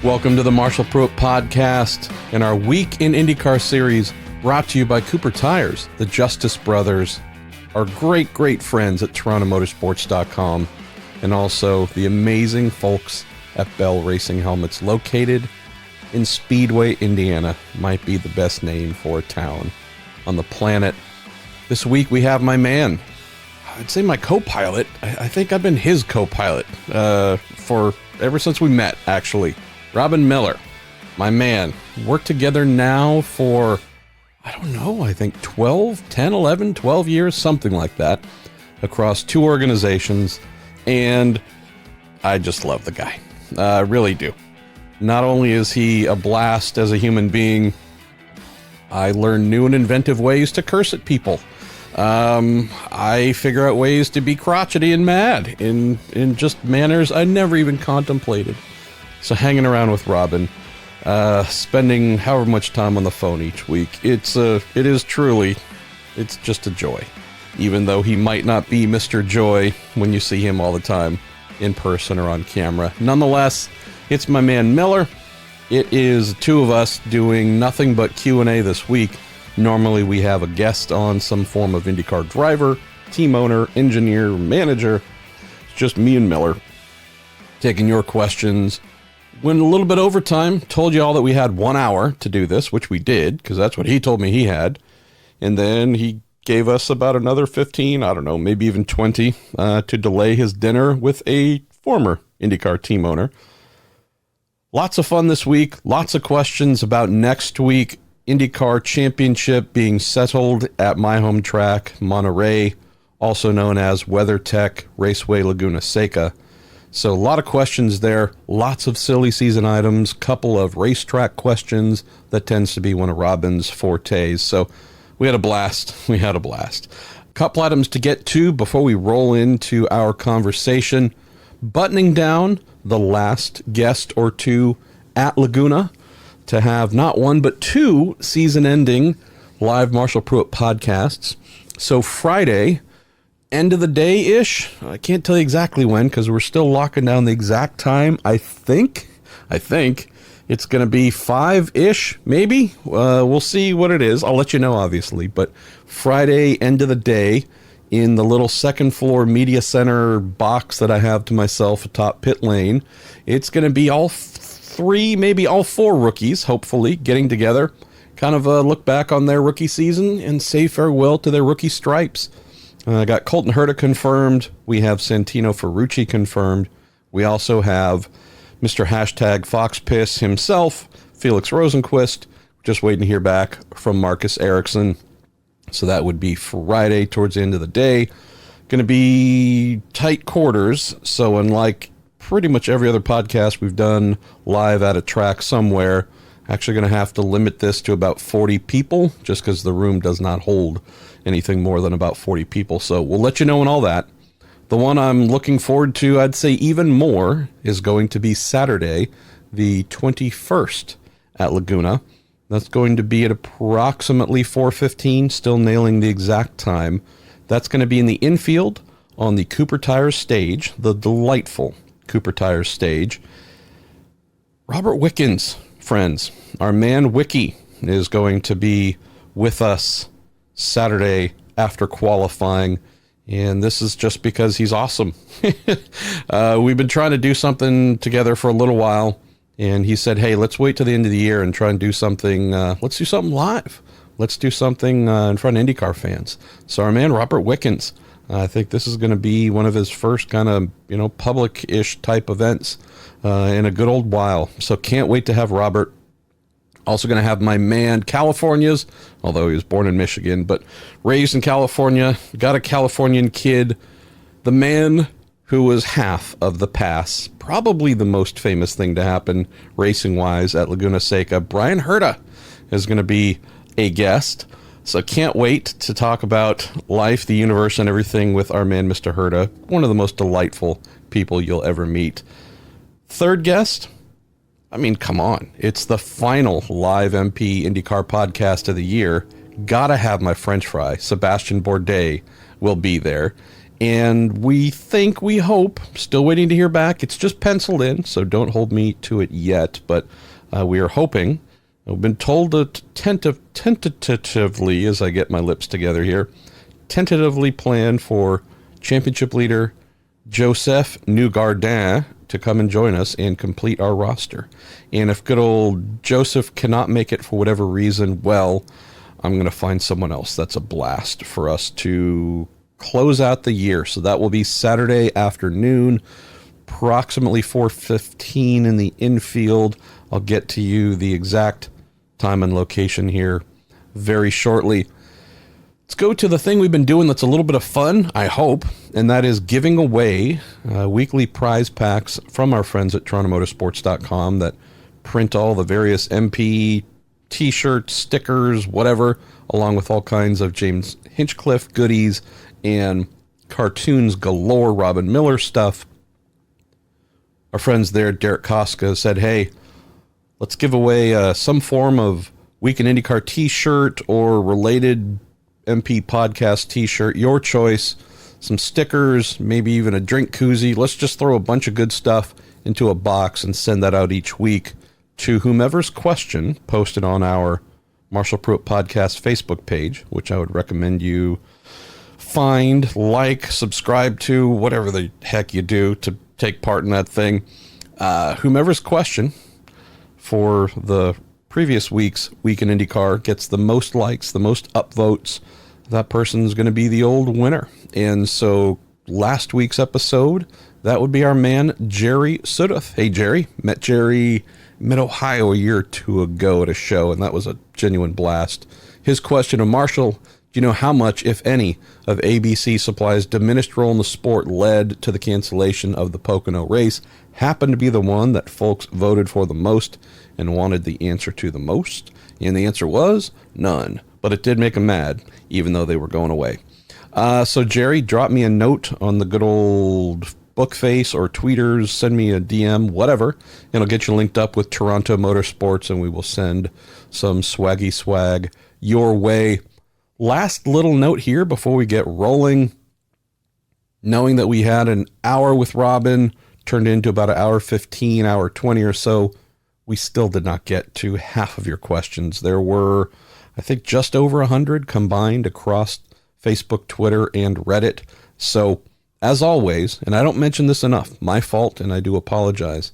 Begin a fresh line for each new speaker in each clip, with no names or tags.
Welcome to the Marshall Pruett podcast and our Week in IndyCar Series, brought to you by Cooper Tires, the Justice Brothers, our great friends at TorontoMotorsports.com, and also the amazing folks at Bell Racing Helmets, located in Speedway, Indiana. Might be the best name for a town on the planet. This week we have my man, I'd say my co-pilot. I think I've been his co-pilot for ever since we met, actually. Robin Miller, my man. Worked together now for, I don't know, I think 12 years, something like that, across two organizations, and I just love the guy. I really do. Not only is he a blast as a human being, I learn new and inventive ways to curse at people. I figure out ways to be crotchety and mad in just manners I never even contemplated. So hanging around with Robin, spending however much time on the phone each week, it's just a joy. Even though he might not be Mr. Joy when you see him all the time in person or on camera. Nonetheless, it's my man Miller. It is two of us doing nothing but Q&A this week. Normally we have a guest on, some form of IndyCar driver, team owner, engineer, manager. It's just me and Miller taking your questions. Went a little bit over time, told you all that we had 1 hour to do this, which we did, because that's what he told me he had. And then he gave us about another 15, I don't know, maybe even 20, to delay his dinner with a former IndyCar team owner. Lots of fun this week, lots of questions about next week. IndyCar Championship being settled at my home track, Monterey, also known as WeatherTech Raceway Laguna Seca. So a lot of questions there, lots of silly season items, couple of racetrack questions. That tends to be one of Robin's fortes. So we had a blast. Couple items to get to before we roll into our conversation. Buttoning down the last guest or two at Laguna to have not one but two season-ending live Marshall Pruett podcasts. So Friday, end of the day-ish. I can't tell you exactly when because we're still locking down the exact time. I think it's going to be 5-ish, maybe. We'll see what it is. I'll let you know, obviously. But Friday, end of the day, in the little second floor media center box that I have to myself atop pit lane, it's going to be all three, maybe all four rookies, hopefully, getting together. Kind of look back on their rookie season and say farewell to their rookie stripes. I got Colton Herta confirmed. We have Santino Ferrucci confirmed. We also have Mr. #FoxPiss himself, Felix Rosenquist. Just waiting to hear back from Marcus Ericsson. So that would be Friday towards the end of the day. Going to be tight quarters. So unlike pretty much every other podcast we've done live at a track somewhere, actually going to have to limit this to about 40 people just because the room does not hold anything more than about 40 people. So we'll let you know on all that. The one I'm looking forward to, I'd say even more, is going to be Saturday, the 21st at Laguna. That's going to be at approximately 4:15, still nailing the exact time. That's going to be in the infield on the Cooper Tires stage, the delightful Cooper Tires stage. Robert Wickens, friends, our man Wiki, is going to be with us Saturday after qualifying, and this is just because he's awesome. We've been trying to do something together for a little while, and he said, hey, let's wait till the end of the year and try and do something. Let's do something live. Let's do something in front of IndyCar fans. So our man Robert Wickens, I think this is going to be one of his first kind of, public-ish type events in a good old while. So can't wait to have Robert. Also going to have my man, California's, although he was born in Michigan, but raised in California, got a Californian kid, the man who was half of the pass, probably the most famous thing to happen racing-wise at Laguna Seca. Brian Herta is going to be a guest, so can't wait to talk about life, the universe, and everything with our man, Mr. Herta, one of the most delightful people you'll ever meet. Third guest, I mean, come on. It's the final live MP IndyCar podcast of the year. Gotta have my French fry. Sebastian Bourdais will be there. And we hope, still waiting to hear back. It's just penciled in, so don't hold me to it yet. But we are hoping, I've been told to tentatively, as I get my lips together here, tentatively plan for championship leader Josef Newgarden to come and join us and complete our roster. And if good old Joseph cannot make it for whatever reason, well, I'm going to find someone else. That's a blast for us to close out the year. So that will be Saturday afternoon, approximately 4:15 in the infield. I'll get to you the exact time and location here very shortly. Let's go to the thing we've been doing that's a little bit of fun, I hope, and that is giving away weekly prize packs from our friends at TorontoMotorsports.com that print all the various MP t-shirts, stickers, whatever, along with all kinds of James Hinchcliffe goodies and cartoons galore, Robin Miller stuff. Our friends there, Derek Koska, said, hey, let's give away some form of Week in IndyCar t-shirt or related MP podcast t-shirt, your choice, some stickers, maybe even a drink koozie. Let's just throw a bunch of good stuff into a box and send that out each week to whomever's question posted on our Marshall Pruett Podcast Facebook page, which I would recommend you find, like, subscribe to, whatever the heck you do to take part in that thing. Whomever's question for the previous week's Week in IndyCar gets the most likes, the most upvotes, that person's going to be the old winner. And so last week's episode, that would be our man, Jerry Syndrich. Hey, Jerry. Met Jerry mid-Ohio a year or two ago at a show, and that was a genuine blast. His question to Marshall, do you know how much, if any, of ABC Supply's diminished role in the sport led to the cancellation of the Pocono race? Happened to be the one that folks voted for the most and wanted the answer to the most. And the answer was none. But it did make them mad, even though they were going away. So Jerry, drop me a note on the good old Bookface or tweeters, send me a DM, whatever, and I'll get you linked up with Toronto Motorsports, and we will send some swaggy swag your way. Last little note here before we get rolling. Knowing that we had an hour with Robin, turned into about an hour 15, hour 20 or so, we still did not get to half of your questions. There were, I think, just over 100 combined across Facebook, Twitter, and Reddit. So, as always, and I don't mention this enough, my fault, and I do apologize.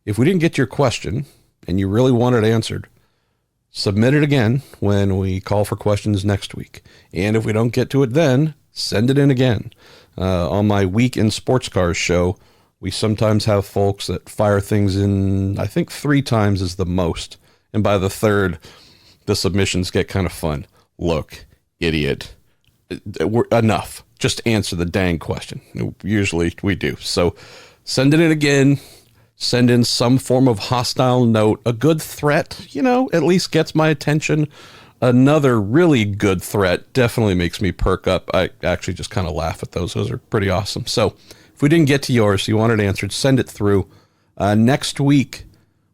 If we didn't get your question, and you really want it answered, submit it again when we call for questions next week. And if we don't get to it then, send it in again. On my Week in Sports Cars show, we sometimes have folks that fire things in, I think 3 times is the most. And by the third, the submissions get kind of fun. Look, idiot. Enough. Just answer the dang question. Usually we do. So send it in again. Send in some form of hostile note. A good threat, at least gets my attention. Another really good threat definitely makes me perk up. I actually just kind of laugh at those. Those are pretty awesome. So if we didn't get to yours, you want it answered, send it through. Next week,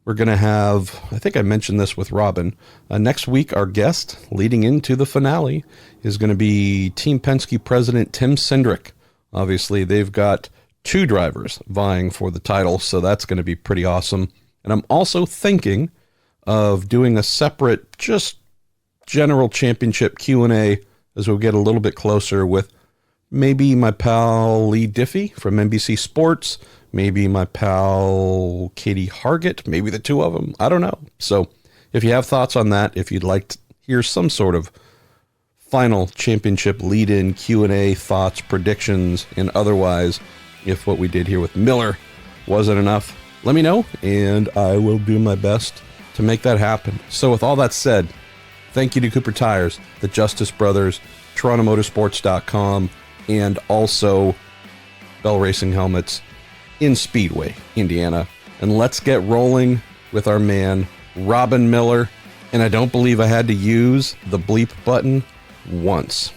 we're going to have, I think I mentioned this with Robin, next week our guest leading into the finale is going to be Team Penske President Tim Syndrich. Obviously, they've got 2 drivers vying for the title, so that's going to be pretty awesome. And I'm also thinking of doing a separate, just general championship Q&A as we get a little bit closer with maybe my pal Lee Diffie from NBC Sports, maybe my pal Katie Hargett, maybe the 2 of them. I don't know. So if you have thoughts on that, if you'd like to hear some sort of final championship lead-in Q&A, thoughts, predictions, and otherwise, if what we did here with Miller wasn't enough, let me know, and I will do my best to make that happen. So with all that said, thank you to Cooper Tires, the Justice Brothers, TorontoMotorsports.com, and also Bell Racing Helmets in Speedway, Indiana. And let's get rolling with our man, Robin Miller. And I don't believe I had to use the bleep button once.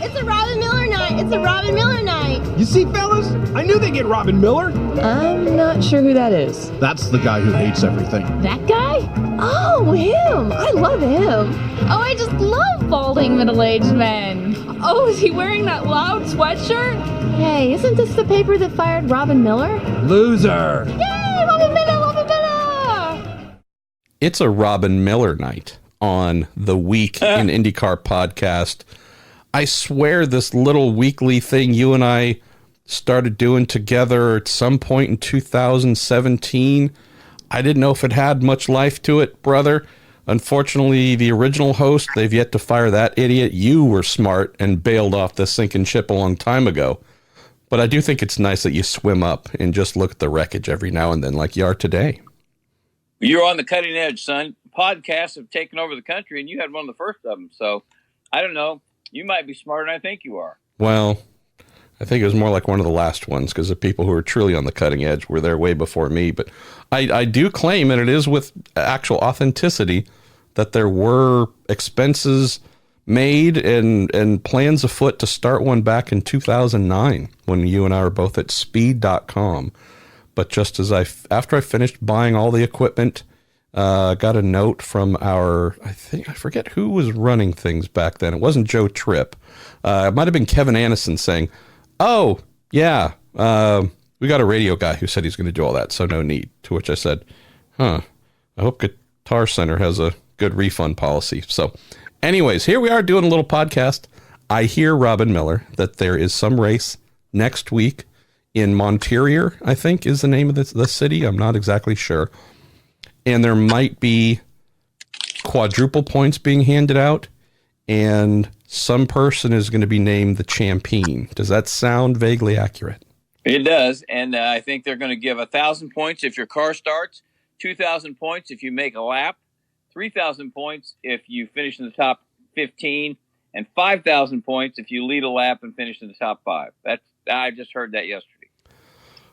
It's a Robin Miller night. It's a Robin Miller night.
You see, fellas? I knew they'd get Robin Miller.
I'm not sure who that is.
That's the guy who hates everything.
That guy? Oh, him. I love him.
Oh, I just love balding middle-aged men.
Oh, is he wearing that loud sweatshirt? Hey, isn't this the paper that fired Robin Miller?
Loser.
Yay, Robin Miller, Robin Miller!
It's a Robin Miller night on the Week in IndyCar podcast. I swear this little weekly thing you and I started doing together at some point in 2017, I didn't know if it had much life to it, brother. Unfortunately, the original host, they've yet to fire that idiot. You were smart and bailed off the sinking ship a long time ago. But I do think it's nice that you swim up and just look at the wreckage every now and then like you are today.
You're on the cutting edge, son. Podcasts have taken over the country, and you had one of the first of them. So, I don't know. You might be smarter than I think you are.
Well, I think it was more like one of the last ones because the people who are truly on the cutting edge were there way before me. But I do claim, and it is with actual authenticity, that there were expenses made and plans afoot to start one back in 2009 when you and I were both at speed.com. But just as after I finished buying all the equipment, got a note from I forget who was running things back then. It wasn't Joe Tripp. It might have been Kevin Anderson saying, "Oh, yeah, we got a radio guy who said he's going to do all that, so no need." To which I said, I hope Guitar Center has a good refund policy. So anyways, here we are doing a little podcast. I hear, Robin Miller, that there is some race next week in Monterey, I think is the name of the city. I'm not exactly sure. And there might be quadruple points being handed out, and some person is going to be named the champion. Does that sound vaguely accurate?
It does, and I think they're going to give 1,000 points if your car starts, 2,000 points if you make a lap, 3,000 points if you finish in the top 15, and 5,000 points if you lead a lap and finish in the top 5. I just heard that yesterday.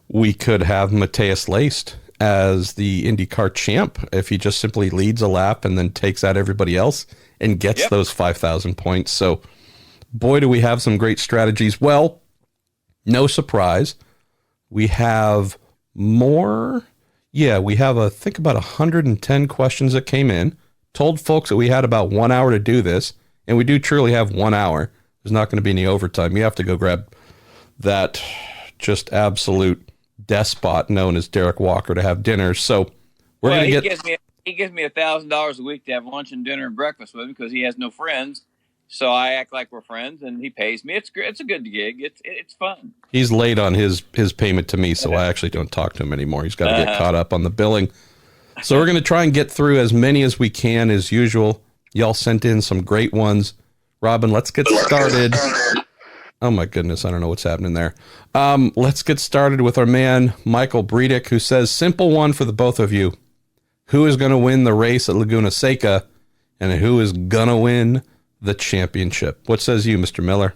We could have Matthias Laced as the IndyCar champ if he just simply leads a lap and then takes out everybody else and gets those 5,000 points. So, boy, do we have some great strategies. Well, no surprise. We have more. Yeah, we have, I think, about 110 questions that came in. Told folks that we had about 1 hour to do this, and we do truly have 1 hour. There's not going to be any overtime. You have to go grab that just absolute despot known as Derek Walker to have dinner. So we're going to get...
He gives me $1,000 a week to have lunch and dinner and breakfast with him because he has no friends. So I act like we're friends, and he pays me. It's great. It's a good gig. It's fun.
He's late on his payment to me, so I actually don't talk to him anymore. He's got to get caught up on the billing. So we're going to try and get through as many as we can as usual. Y'all sent in some great ones. Robin, let's get started. Oh, my goodness. I don't know what's happening there. Let's get started with our man, Michael Breedick, who says, simple one for the both of you. Who is going to win the race at Laguna Seca, and who is going to win the championship? What says you, Mr. Miller?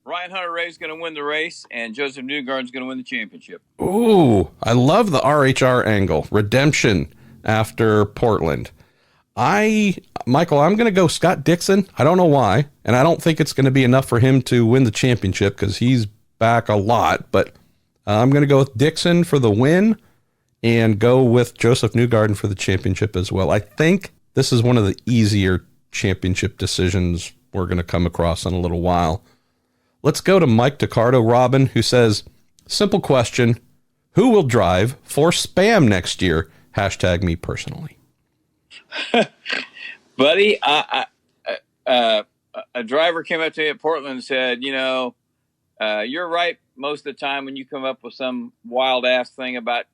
Ryan Hunter-Reay is going to win the race, and Josef Newgarden is going to win the championship.
Ooh, I love the RHR angle. Redemption after Portland. Michael, I'm going to go Scott Dixon. I don't know why, and I don't think it's going to be enough for him to win the championship because he's back a lot, but I'm going to go with Dixon for the win and go with Josef Newgarden for the championship as well. I think this is one of the easier championship decisions we're going to come across in a little while. Let's go to Mike DiCardo, Robin, who says, simple question, who will drive for Spam next year? Hashtag me personally.
Buddy, a driver came up to me at Portland and said, you're right most of the time when you come up with some wild-ass thing about,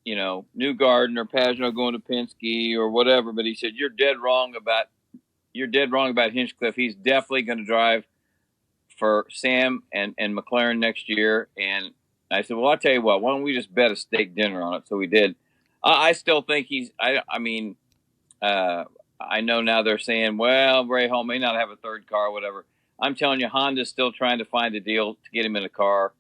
Newgarden or Pagenaud going to Penske or whatever. But he said, you're dead wrong about Hinchcliffe. He's definitely going to drive for Sam and McLaren next year. And I said, well, I'll tell you what, why don't we just bet a steak dinner on it? So we did. I still think I know now they're saying, well, Ray Hall may not have a third car or whatever. I'm telling you, Honda's still trying to find a deal to get him in a car.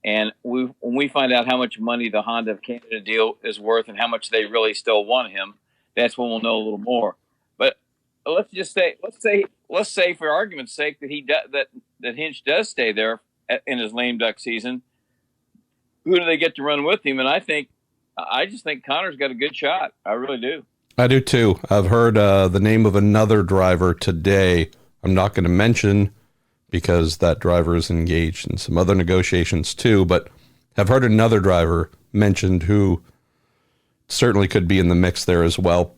And when we find out how much money the Honda of Canada deal is worth and how much they really still want him, that's when we'll know a little more. But let's say for argument's sake that that Hinch does stay there in his lame duck season. Who do they get to run with him? And I just think Connor's got a good shot. I really do.
I do too. I've heard the name of another driver today. I'm not going to mention because that driver is engaged in some other negotiations too, but have heard another driver mentioned who certainly could be in the mix there as well.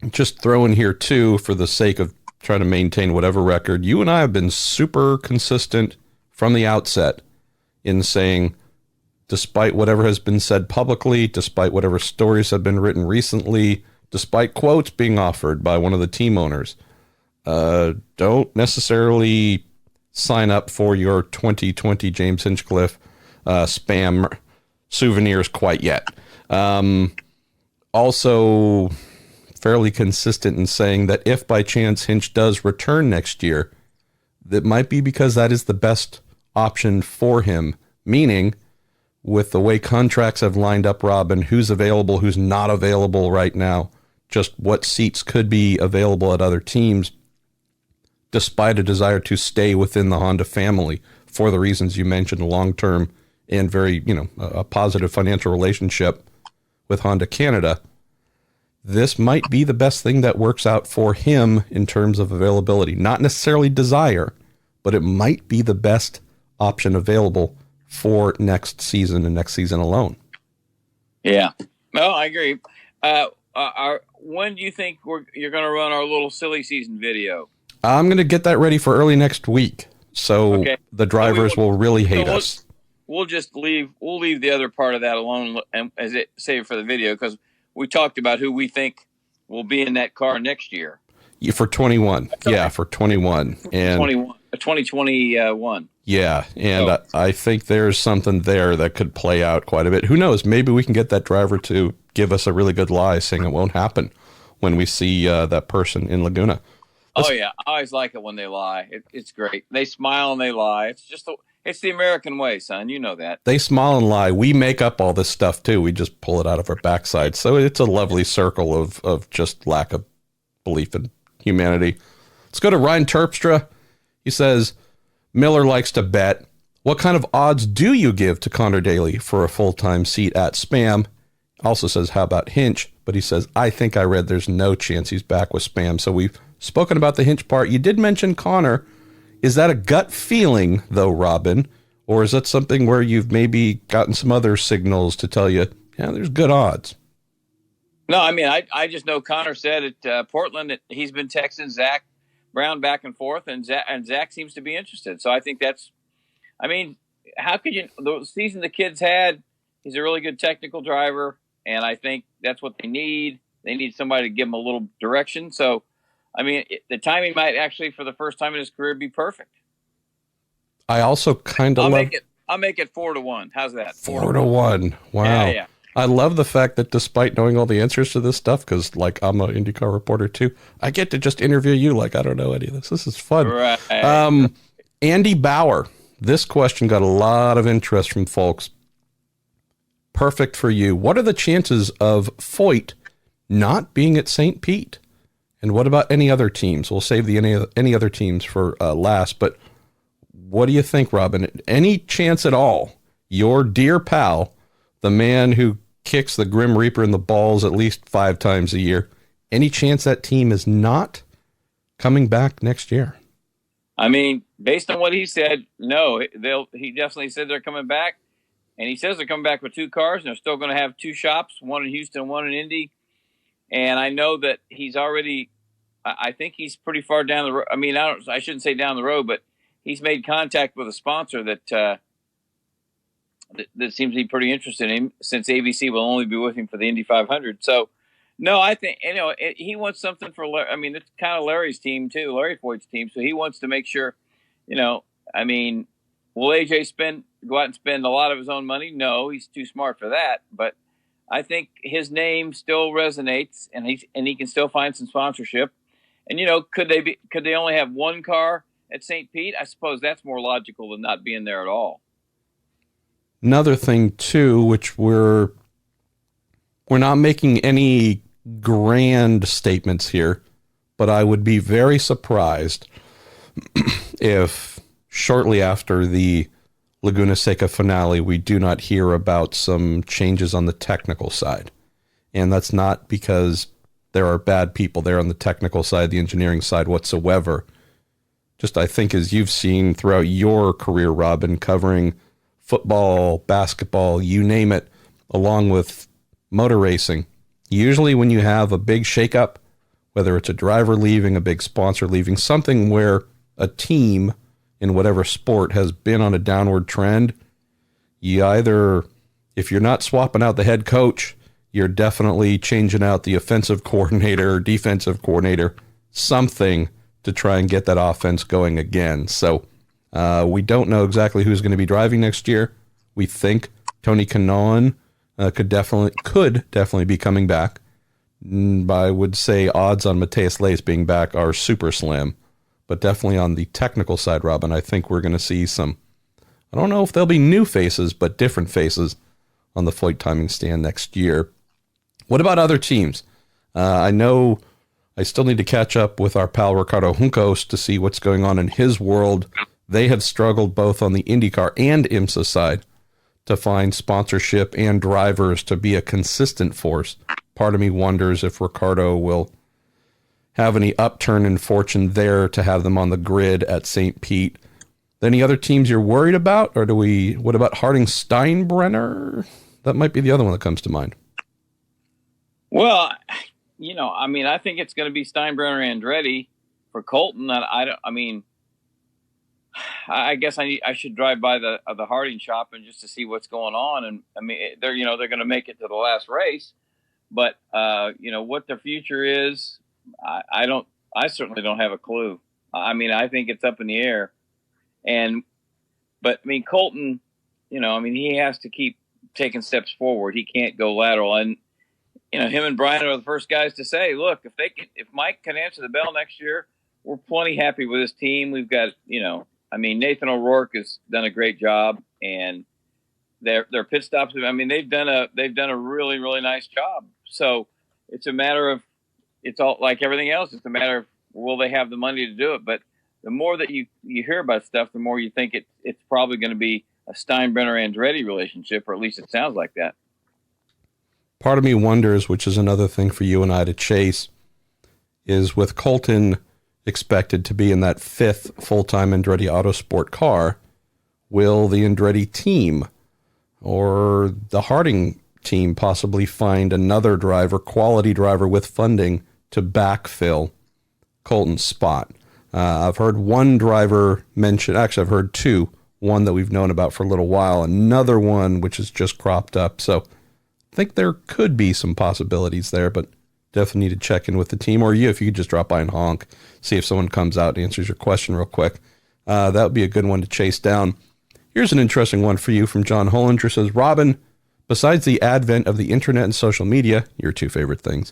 Just throw in here too, for the sake of trying to maintain whatever record, you and I have been super consistent from the outset in saying, despite whatever has been said publicly, despite whatever stories have been written recently, despite quotes being offered by one of the team owners, don't necessarily sign up for your 2020 James Hinchcliffe spam souvenirs quite yet. Also fairly consistent in saying that if by chance Hinch does return next year, that might be because that is the best option for him, meaning with the way contracts have lined up, Robin, who's available, who's not available right now, just what seats could be available at other teams, despite a desire to stay within the Honda family for the reasons you mentioned, long-term and very, a positive financial relationship with Honda Canada. This might be the best thing that works out for him in terms of availability. Not necessarily desire, but it might be the best option available for next season and next season alone.
Yeah. No, I agree. When do you think you're going to run our little silly season video?
I'm going to get that ready for early next week. So the drivers will really hate us.
We'll leave the other part of that alone and save for the video, because we talked about who we think will be in that car next year.
Yeah, for 21. Yeah, for 21. And
2021.
Yeah, and I think there's something there that could play out quite a bit. Who knows? Maybe we can get that driver to give us a really good lie saying it won't happen when we see that person in Laguna.
Oh, yeah. I always like it when they lie. It's great. They smile and they lie. It's the American way, son. You know that.
They smile and lie. We make up all this stuff, too. We just pull it out of our backside. So it's a lovely circle of just lack of belief in humanity. Let's go to Ryan Terpstra. He says, Miller likes to bet. What kind of odds do you give to Connor Daly for a full-time seat at Spam? Also says, how about Hinch? But he says, I think I read there's no chance he's back with Spam. So we've spoken about the Hinch part. You did mention Connor. Is that a gut feeling, though, Robin? Or is that something where you've maybe gotten some other signals to tell you, yeah, there's good odds?
No, I mean, I just know Connor said at Portland that he's been texting Zach Brown back and forth, and Zach seems to be interested. So I think how could you, the season the kids had, he's a really good technical driver, and I think that's what they need. They need somebody to give them a little direction. So, the timing might actually, for the first time in his career, be perfect.
I also kind of
I'll make it 4-1. How's that?
4-1. Wow. Yeah. I love the fact that despite knowing all the answers to this stuff, because I'm an IndyCar reporter too, I get to just interview you like I don't know any of this. This is fun.
Right.
Andy Bauer. This question got a lot of interest from folks. Perfect for you. What are the chances of Foyt not being at St. Pete? And what about any other teams? We'll save the any other teams for last. But what do you think, Robin? Any chance at all? Your dear pal, the man who kicks the Grim Reaper in the balls at least 5 times a year, any chance that team is not coming back next year?
Based on what he said, no. He definitely said they're coming back. And he says they're coming back with 2 cars, and they're still going to have 2 shops, one in Houston, one in Indy. And I know that he's already, I think he's pretty far down the road. I shouldn't say down the road, but he's made contact with a sponsor that seems to be pretty interested in him, since ABC will only be with him for the Indy 500. So, no, I think, he wants something for Larry. It's kind of Larry's team too, Larry Foyt's team. So he wants to make sure, will AJ go out and spend a lot of his own money? No, he's too smart for that. But I think his name still resonates, and he can still find some sponsorship. And could they only have 1 car at St. Pete? I suppose that's more logical than not being there at all.
Another thing too, which we're not making any grand statements here, but I would be very surprised if shortly after the Laguna Seca finale, we do not hear about some changes on the technical side. And that's not because there are bad people there on the technical side, the engineering side whatsoever. just I think as you've seen throughout your career, Robin, covering football, basketball, you name it, along with motor racing. Usually when you have a big shakeup, whether it's a driver leaving, a big sponsor leaving, something where a team in whatever sport has been on a downward trend, you either, if you're not swapping out the head coach, you're definitely changing out the offensive coordinator, defensive coordinator, something to try and get that offense going again. So we don't know exactly who's going to be driving next year. We think Tony Kanaan could definitely be coming back. I would say odds on Matthias Leis being back are super slim, but definitely on the technical side, Robin, I think we're going to see some, I don't know if there'll be new faces, but different faces on the flight timing stand next year. What about other teams? I know I still need to catch up with our pal Ricardo Juncos to see what's going on in his world. They have struggled both on the IndyCar and IMSA side to find sponsorship and drivers to be a consistent force. Part of me wonders if Ricardo will have any upturn in fortune there to have them on the grid at St. Pete. Any other teams you're worried about? Or what about Harding Steinbrenner? That might be the other one that comes to mind.
Well, I think it's going to be Steinbrenner and Andretti for Colton. I guess I should drive by the Harding shop and just to see what's going on. And they're going to make it to the last race, but what their future is, I certainly don't have a clue. I think it's up in the air. But Colton, he has to keep taking steps forward. He can't go lateral. And, him and Brian are the first guys to say, look, if Mike can answer the bell next year, we're plenty happy with his team. We've got, Nathan O'Rourke has done a great job, and their pit stops. They've done a really, really nice job. So it's all like everything else. It's a matter of, will they have the money to do it? But the more that you hear about stuff, the more you think it's probably going to be a Steinbrenner-Andretti relationship, or at least it sounds like that.
Part of me wonders, which is another thing for you and I to chase, is with Colton expected to be in that fifth full-time Andretti Autosport car, will the Andretti team or the Harding team possibly find another driver, quality driver with funding to backfill Colton's spot? I've heard one driver mention, actually I've heard two, one that we've known about for a little while, another one which has just cropped up. So I think there could be some possibilities there, but definitely need to check in with the team, or if you could just drop by and honk, see if someone comes out and answers your question real quick. That would be a good one to chase down. Here's an interesting one for you from John Hollinger. Says, Robin, besides the advent of the internet and social media, your two favorite things,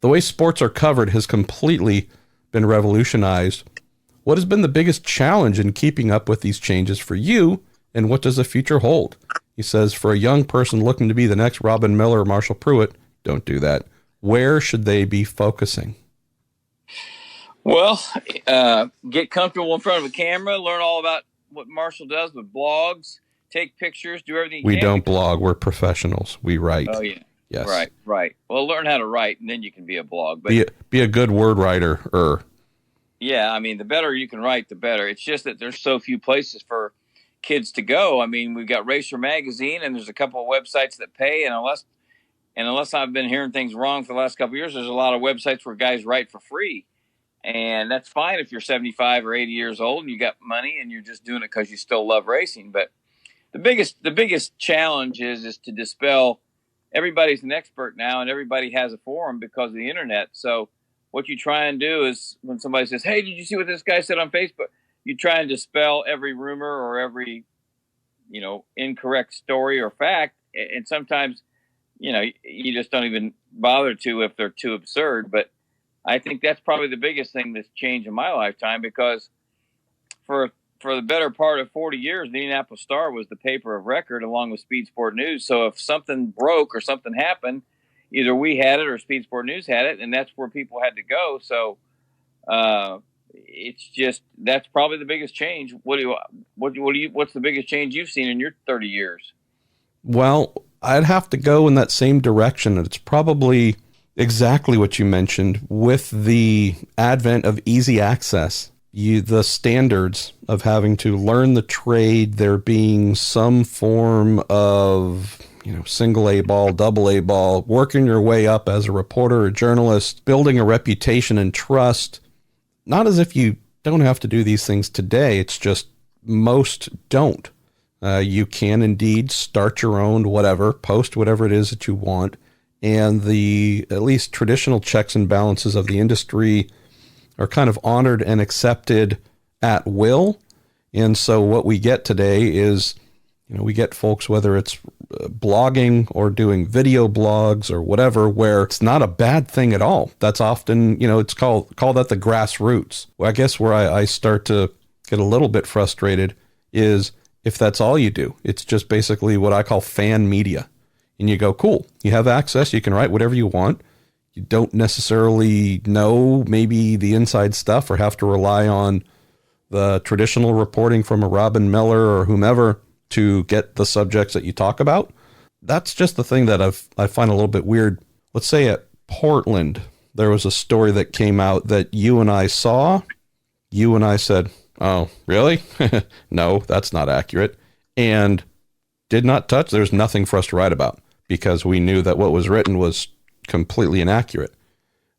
the way sports are covered has completely been revolutionized. What has been the biggest challenge in keeping up with these changes for you, and what does the future hold? He says, for a young person looking to be the next Robin Miller or Marshall Pruett, don't do that. Where should they be focusing?
Well, get comfortable in front of a camera, learn all about what Marshall does with blogs, take pictures, do everything you can.
We don't blog. We're professionals. We write.
Oh, yeah.
Yes.
Right. Well, learn how to write, and then you can be a blog. But
be a good word writer.
Yeah, the better you can write, the better. It's just that there's so few places for kids to go. We've got Racer Magazine, and there's a couple of websites that pay, and unless I've been hearing things wrong for the last couple of years, there's a lot of websites where guys write for free. And that's fine if you're 75 or 80 years old and you got money and you're just doing it because you still love racing. But the biggest challenge is to dispel, everybody's an expert now and everybody has a forum because of the internet. So what you try and do is when somebody says, hey, did you see what this guy said on Facebook? You try and dispel every rumor or every, incorrect story or fact. And sometimes, you just don't even bother to if they're too absurd. But I think that's probably the biggest thing that's changed in my lifetime, because for the better part of 40 years, the Indianapolis Star was the paper of record along with Speed Sport News. So if something broke or something happened, either we had it or Speed Sport News had it, and that's where people had to go. So that's probably the biggest change. What's the biggest change you've seen in your 30 years?
Well, I'd have to go in that same direction. It's probably exactly what you mentioned with the advent of easy access the standards of having to learn the trade, there being some form of, single A ball, double A ball, working your way up as a reporter or journalist, building a reputation and trust. Not as if you don't have to do these things today. It's just most don't. You can indeed start your own whatever, post whatever it is that you want. And the at least traditional checks and balances of the industry are kind of honored and accepted at will. And so what we get today is, we get folks, whether it's blogging or doing video blogs or whatever, where it's not a bad thing at all. That's often, it's call that the grassroots. Well, I guess where I start to get a little bit frustrated is if that's all you do. It's just basically what I call fan media. And you go, cool, you have access, you can write whatever you want. You don't necessarily know maybe the inside stuff or have to rely on the traditional reporting from a Robin Miller or whomever to get the subjects that you talk about. That's just the thing that I find a little bit weird. Let's say at Portland, there was a story that came out that you and I saw. You and I said, oh, really? No, that's not accurate. And did not touch. There's nothing for us to write about because we knew that what was written was completely inaccurate.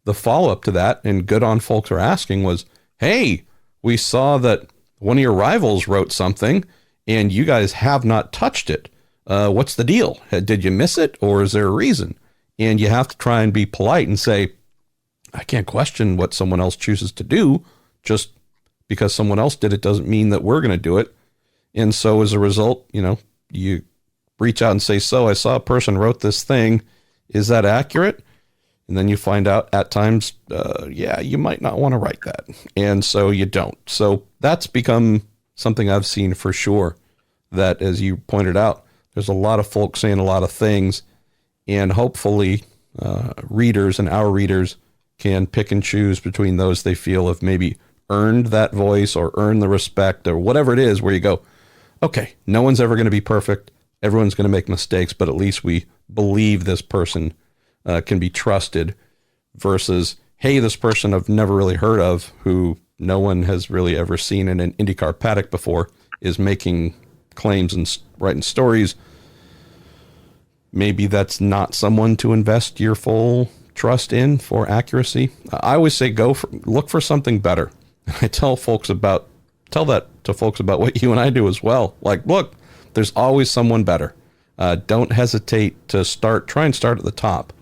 The follow-up to that, and good on folks are asking, was, hey, we saw that one of your rivals wrote something and you guys have not touched it. What's the deal? Did you miss it, or is there a reason? And you have to try and be polite and say, I can't question what someone else chooses to do. Just because someone else did it doesn't mean that we're going to do it. And so as a result, you reach out and say, so I saw a person wrote this thing. Is that accurate? And then you find out at times, you might not want to write that. And so you don't. So that's become something I've seen for sure, that, as you pointed out, there's a lot of folks saying a lot of things, and hopefully readers and our readers can pick and choose between those they feel have maybe earned that voice or earned the respect or whatever it is, where you go, okay, no one's ever going to be perfect. Everyone's going to make mistakes, but at least we believe this person can be trusted, versus, hey, this person I've never really heard of, who no one has really ever seen in an IndyCar paddock before, is making claims and writing stories. Maybe that's not someone to invest your full trust in for accuracy. I always say look for something better. I tell that to folks about what you and I do as well. Like, look, there's always someone better. Don't hesitate to try and start at the top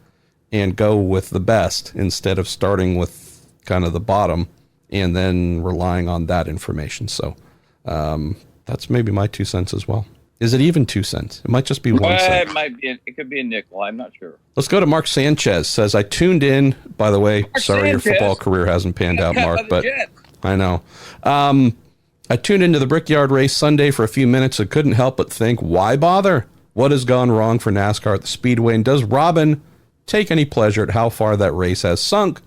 and go with the best instead of starting with kind of the bottom and then relying on that information. So that's maybe my 2 cents as well. Is it even 2 cents? It might just be 1 cent.
It could be a nickel. I'm not sure.
Let's go to Mark Sanchez. Says, I tuned in. By the way, sorry your football career hasn't panned out, Mark, but I know. I tuned into the Brickyard race Sunday for a few minutes and couldn't help but think, why bother? What has gone wrong for NASCAR at the Speedway? And does Robin take any pleasure at how far that race has sunk?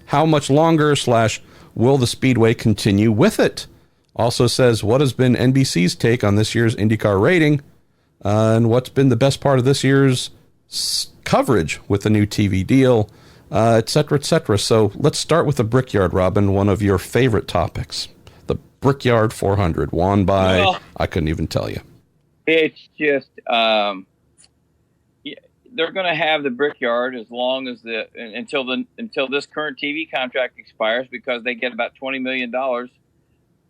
How much longer / will the Speedway continue with it? Also says, what has been NBC's take on this year's IndyCar rating? And what's been the best part of this year's coverage with the new TV deal, et cetera, et cetera. So let's start with the Brickyard, Robin, one of your favorite topics. The Brickyard 400, won by, I couldn't even tell you.
It's just, they're going to have the Brickyard as long as until this current TV contract expires, because they get about $20 million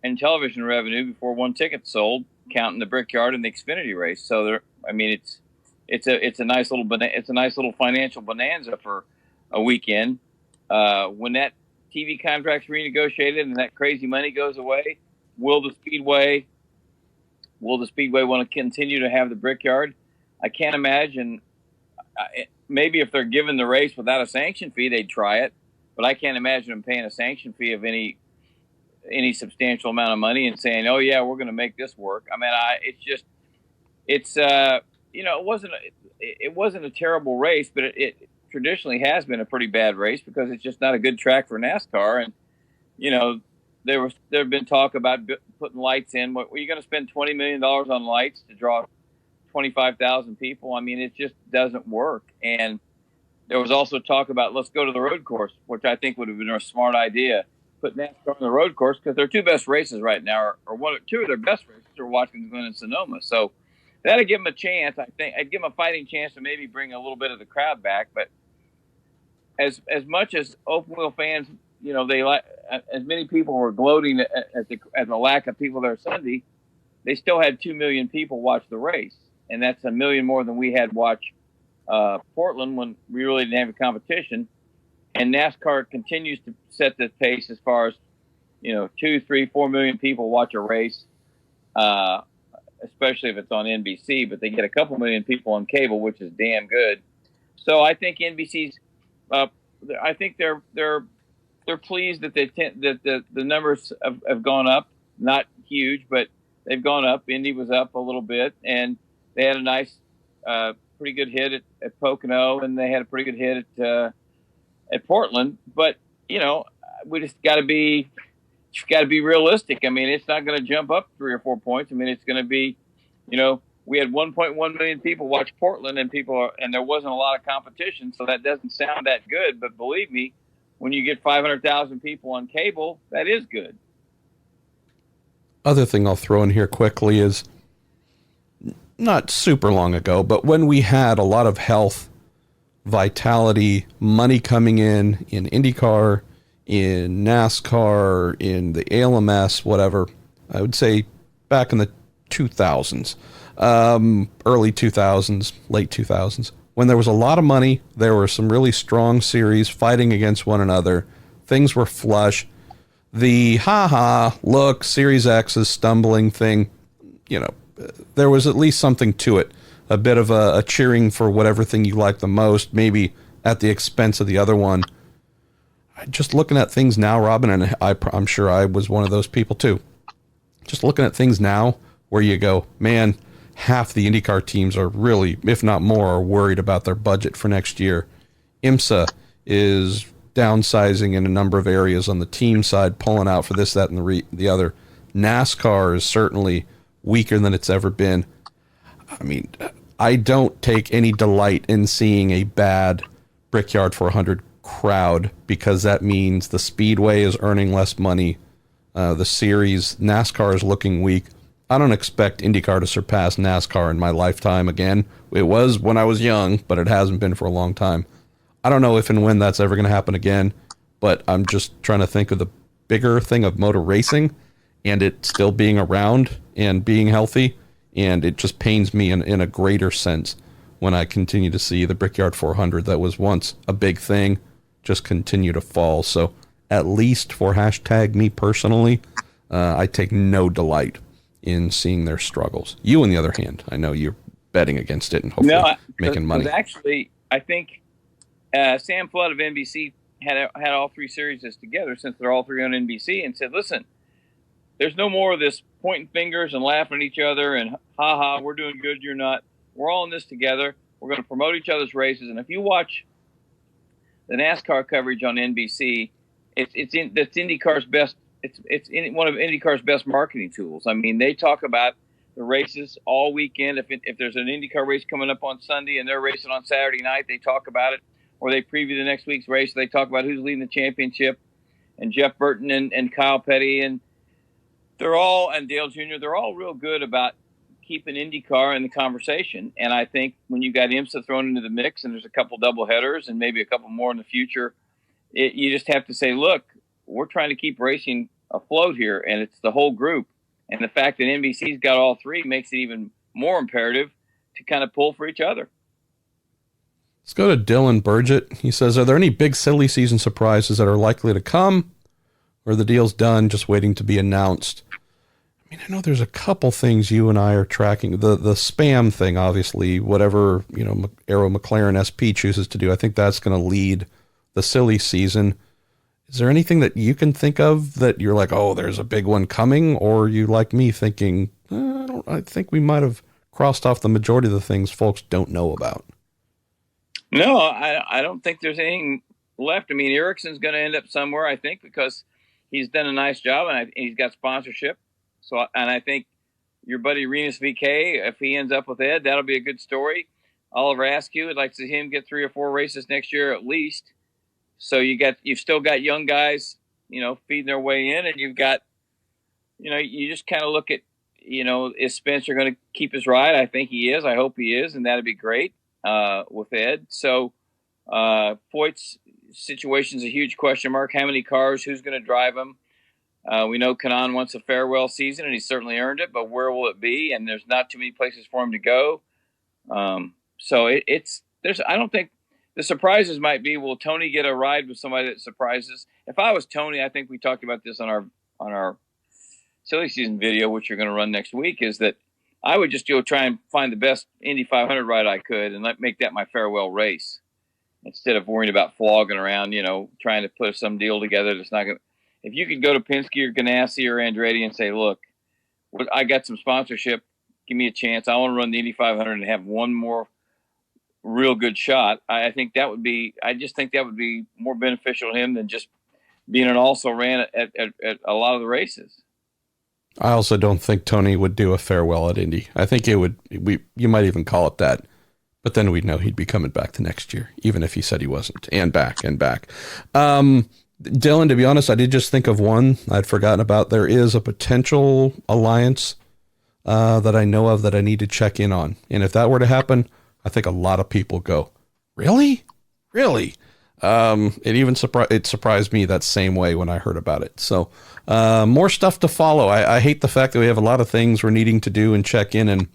in television revenue before one ticket's sold, counting the Brickyard and the Xfinity race. So it's a nice little financial bonanza for a weekend. When that TV contract's renegotiated and that crazy money goes away, will the Speedway want to continue to have the Brickyard? I can't imagine. Maybe if they're given the race without a sanction fee, they'd try it, but I can't imagine them paying a sanction fee of any substantial amount of money and saying, oh yeah, we're going to make this work. I mean, it wasn't a terrible race, but it traditionally has been a pretty bad race because it's just not a good track for NASCAR. And, there have been talk about putting lights in. Were you going to spend $20 million on lights to draw 25,000 people? I mean, it just doesn't work. And there was also talk about, let's go to the road course, which I think would have been a smart idea. put NASCAR on the road course because their two best races right now are two of their best races are Watkins Glen and Sonoma. So that'll give them a chance. I think I'd give them a fighting chance to maybe bring a little bit of the crowd back. But as much as open wheel fans, they like as many people were gloating at the lack of people there Sunday, they still had 2 million people watch the race, and that's 1 million more than we had watch Portland when we really didn't have a competition. And NASCAR continues to set the pace as far as 2, 3, 4 million people watch a race, especially if it's on NBC. But they get a couple million people on cable, which is damn good. So I think NBC's. I think they're pleased that the numbers have gone up. Not huge, but they've gone up. Indy was up a little bit, and they had a nice, pretty good hit at Pocono, and they had a pretty good hit at Portland. But we just got to be realistic. I mean, it's not going to jump up 3 or 4 points. I mean, it's going to be, we had 1.1 million people watch Portland, and there wasn't a lot of competition, so that doesn't sound that good. But believe me, when you get 500,000 people on cable, that is good.
Other thing I'll throw in here quickly is not super long ago, but when we had a lot of health, vitality, money coming in IndyCar, in NASCAR, in the ALMS, whatever, I would say back in the 2000s, early 2000s, late 2000s, when there was a lot of money, there were some really strong series fighting against one another. Things were flush. The look, Series X is stumbling thing, there was at least something to it. A bit of a cheering for whatever thing you like the most, maybe at the expense of the other one. Just looking at things now, Robin, and I'm sure I was one of those people too. Just looking at things now where you go, man, half the IndyCar teams are really, if not more, are worried about their budget for next year. IMSA is downsizing in a number of areas on the team side, pulling out for this, that, and the other. NASCAR is certainly weaker than it's ever been. I mean, I don't take any delight in seeing a bad Brickyard 400 crowd because that means the Speedway is earning less money. The series, NASCAR is looking weak. I don't expect IndyCar to surpass NASCAR in my lifetime again. It was when I was young, but it hasn't been for a long time. I don't know if and when that's ever going to happen again, but I'm just trying to think of the bigger thing of motor racing and it still being around and being healthy. And it just pains me in a greater sense when I continue to see the Brickyard 400 that was once a big thing just continue to fall. So at least for #me personally, I take no delight in seeing their struggles. You, on the other hand, I know you're betting against it and hopefully making money.
Actually, I think Sam Flood of NBC had all three series together since they're all three on NBC and said, listen, there's no more of this pointing fingers and laughing at each other and we're doing good, you're not. We're all in this together. We're going to promote each other's races. And if you watch the NASCAR coverage on NBC, that's IndyCar's best. It's one of IndyCar's best marketing tools. I mean, they talk about the races all weekend. If there's an IndyCar race coming up on Sunday and they're racing on Saturday night, they talk about it. Or they preview the next week's race. They talk about who's leading the championship, and Jeff Burton and Kyle Petty and Dale Jr. They're all real good about keeping IndyCar in the conversation. And I think when you got IMSA thrown into the mix and there's a couple double headers and maybe a couple more in the future, you just have to say, look, we're trying to keep racing afloat here, and it's the whole group. And the fact that NBC's got all three makes it even more imperative to kind of pull for each other.
Let's go to Dylan Burgett. He says, are there any big silly season surprises that are likely to come, or the deal's done, just waiting to be announced? I mean, I know there's a couple things you and I are tracking. The spam thing, obviously, whatever, Arrow McLaren SP chooses to do, I think that's going to lead the silly season. Is there anything that you can think of that you're like, oh, there's a big one coming? Or you like me thinking, I think we might have crossed off the majority of the things folks don't know about?
No, I don't think there's anything left. I mean, Ericsson's going to end up somewhere, I think, because he's done a nice job and he's got sponsorship. So, and I think your buddy Renus VK, if he ends up with Ed, that'll be a good story. Oliver Askew, I'd like to see him get 3 or 4 races next year at least. So you've still got young guys feeding their way in, and you've got, you just kind of look at, is Spencer going to keep his ride? I think he is. I hope he is, and that'd be great with Ed. So Foyt's situation is a huge question mark. How many cars? Who's going to drive them? We know Kanaan wants a farewell season, and he's certainly earned it, but where will it be? And there's not too many places for him to go. So I don't think the surprises might be, will Tony get a ride with somebody that surprises? If I was Tony, I think we talked about this on our silly season video, which you're going to run next week, is that I would just try and find the best Indy 500 ride I could and make that my farewell race instead of worrying about flogging around, trying to put some deal together that's not going to. If you could go to Penske or Ganassi or Andretti and say, look, I got some sponsorship, give me a chance. I want to run the Indy 500 and have one more real good shot. I just think that would be more beneficial to him than just being an also ran at a lot of the races.
I also don't think Tony would do a farewell at Indy. I think you might even call it that, but then we'd know he'd be coming back the next year, even if he said he wasn't, and back. Dylan, to be honest, I did just think of one I'd forgotten about. There is a potential alliance that I know of that I need to check in on. And if that were to happen, I think a lot of people go, really? It surprised me that same way when I heard about it. So more stuff to follow. I hate the fact that we have a lot of things we're needing to do and check in and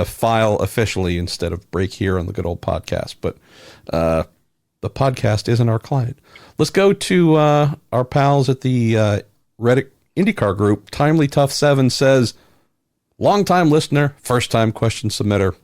file officially instead of break here on the good old podcast. But the podcast isn't our client. Let's go to our pals at the Reddit IndyCar group. Timely Tough 7 says, long-time listener, first-time question submitter.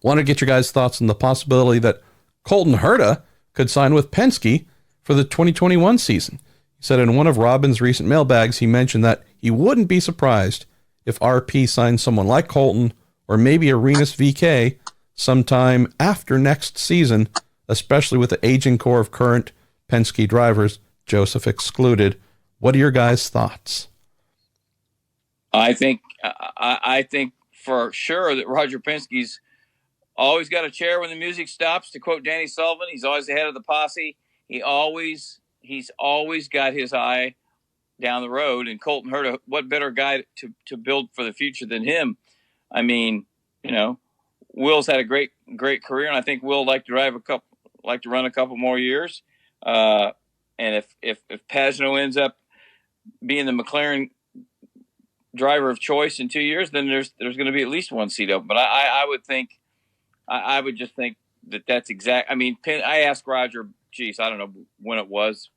Want to get your guys' thoughts on the possibility that Colton Herta could sign with Penske for the 2021 season. He said in one of Robin's recent mailbags, he mentioned that he wouldn't be surprised if RP signed someone like Colton or maybe a Rinus VK sometime after next season, especially with the aging core of current Penske drivers, Josef excluded. What are your guys' thoughts?
I think for sure that Roger Penske's always got a chair when the music stops. To quote Danny Sullivan, he's always the head of the posse. He's always got his eye down the road. And Colton Herta, what better guy to build for the future than him? I mean, Will's had a great career, and I think Will like to run a couple more years. And if Pagenaud ends up being the McLaren driver of choice in 2 years, then there's going to be at least one seat open. But I would just think that's exact. I mean, I asked Roger, I don't know when it was,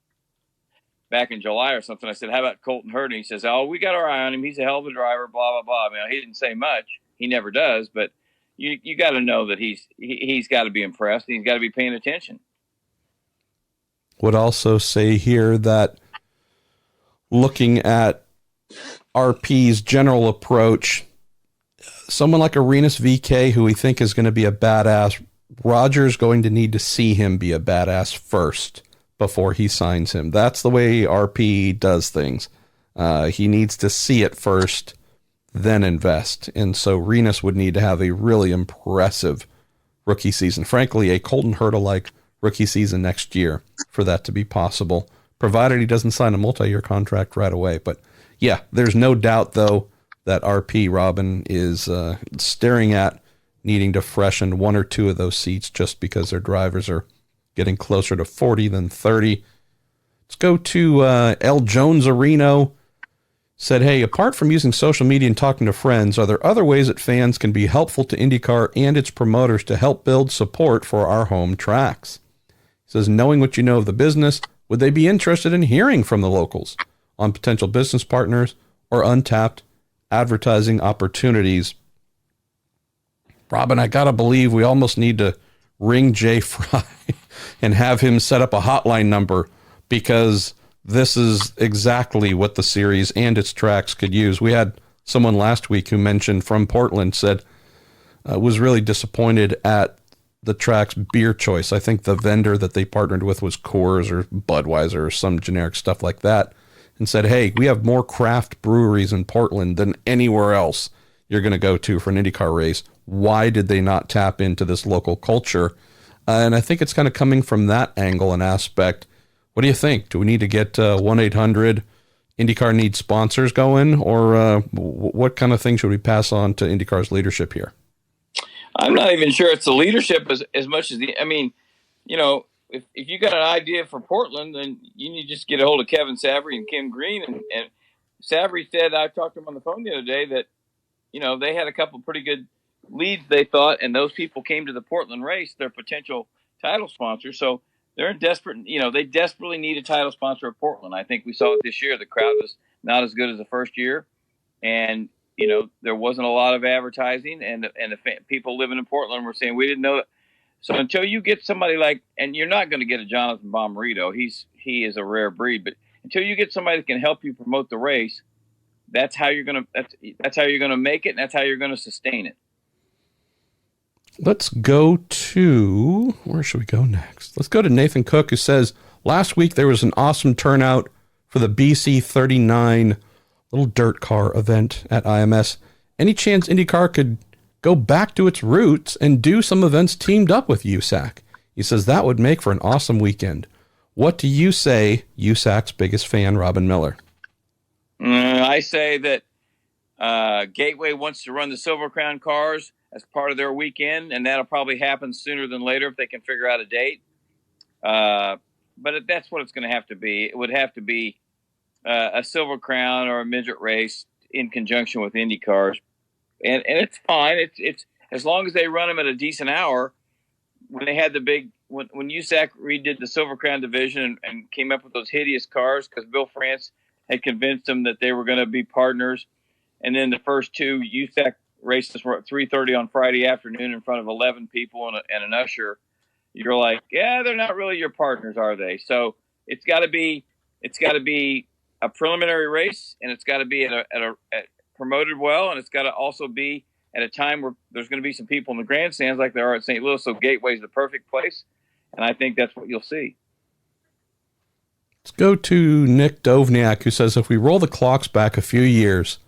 back in July or something. I said, how about Colton Herta? He says, oh, we got our eye on him. He's a hell of a driver, blah, blah, blah. I mean, he didn't say much. He never does, but you got to know that he's got to be impressed. He's got to be paying attention.
Would also say here that looking at RP's general approach, someone like a Rinus VK, who we think is going to be a badass, Roger's going to need to see him be a badass first before he signs him. That's the way RP does things. He needs to see it first, then invest. And so Rinus would need to have a really impressive rookie season. Frankly, a Colton Herta-like rookie season next year for that to be possible, provided he doesn't sign a multi-year contract right away. But yeah, there's no doubt, though, that RP Robin is staring at needing to freshen one or two of those seats just because their drivers are getting closer to 40 than 30. Let's go to L. Jones Areno. Said, hey, apart from using social media and talking to friends, are there other ways that fans can be helpful to IndyCar and its promoters to help build support for our home tracks? He says, knowing what you know of the business, would they be interested in hearing from the locals on potential business partners or untapped advertising opportunities? Robin, I got to believe we almost need to ring Jay Fry and have him set up a hotline number, because this is exactly what the series and its tracks could use. We had someone last week who mentioned from Portland, said was really disappointed at the track's beer choice. I think the vendor that they partnered with was Coors or Budweiser or some generic stuff like that, and said, hey, we have more craft breweries in Portland than anywhere else you're going to go to for an IndyCar race. Why did they not tap into this local culture? And I think it's kind of coming from that angle and aspect, What do you think? Do we need to get 1-800 IndyCar needs sponsors going, or what kind of things should we pass on to IndyCar's leadership here?
I'm not even sure it's the leadership as much as if you got an idea for Portland, then you need to just get a hold of Kevin Savary and Kim Green. And Savary said, I talked to him on the phone the other day, that, they had a couple pretty good leads, they thought, and those people came to the Portland race, their potential title sponsors. So they're desperate. They desperately need a title sponsor at Portland. I think we saw it this year. The crowd was not as good as the first year. And, there wasn't a lot of advertising, and the people living in Portland were saying, we didn't know that. So until you get somebody like, and you're not going to get a Jonathan Bomarito, he is a rare breed, but until you get somebody that can help you promote the race, that's how you're going to make it, and that's how you're going to sustain it.
Let's go to, where should we go next? Let's go to Nathan Cook, who says, last week there was an awesome turnout for the BC 39 little dirt car event at IMS. Any chance IndyCar could go back to its roots and do some events teamed up with USAC? He says that would make for an awesome weekend. What do you say, USAC's biggest fan, Robin Miller?
I say that Gateway wants to run the Silver Crown cars as part of their weekend, and that'll probably happen sooner than later if they can figure out a date. But that's what it's going to have to be. It would have to be a Silver Crown or a midget race in conjunction with Indy cars. And it's fine. It's as long as they run them at a decent hour. When they had when USAC redid the Silver Crown division and came up with those hideous cars, because Bill France had convinced them that they were going to be partners. And then the first two USAC races were at 3:30 on Friday afternoon in front of 11 people and an usher. You're like, yeah, they're not really your partners, are they? So it's got to be a preliminary race, and it's got to be at promoted well, and it's got to also be at a time where there's going to be some people in the grandstands like there are at St. Louis. So Gateway is the perfect place, and I think that's what you'll see.
Let's go to Nick Dovniak, who says, if we roll the clocks back a few years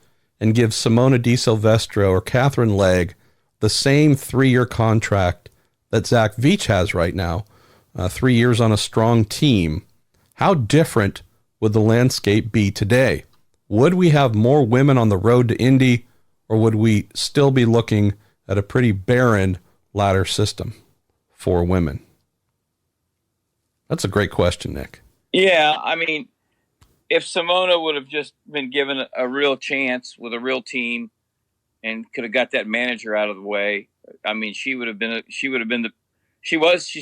and give Simona Di Silvestro or Catherine Legg the same 3-year contract that Zach Veach has right now, 3 years on a strong team, how different would the landscape be today? Would we have more women on the road to Indy, or would we still be looking at a pretty barren ladder system for women? That's a great question, Nick.
Yeah, I mean, if Simona would have just been given a real chance with a real team and could have got that manager out of the way, I mean, she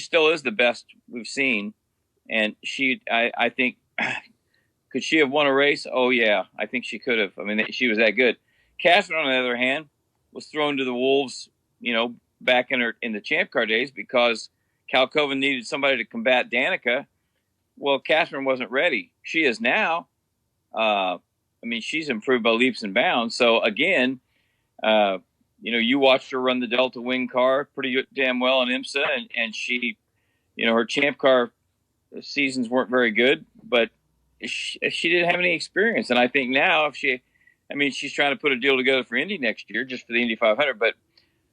still is the best we've seen. And I think, could she have won a race? Oh yeah, I think she could have. I mean, she was that good. Catherine, on the other hand, was thrown to the wolves, back in the Champ Car days because Cal Coven needed somebody to combat Danica. Well, Catherine wasn't ready. She is now. I mean, she's improved by leaps and bounds. So again, you watched her run the Delta Wing car pretty damn well in IMSA, and she, her Champ Car seasons weren't very good, but she didn't have any experience. And I think now she's trying to put a deal together for Indy next year, just for the Indy 500. But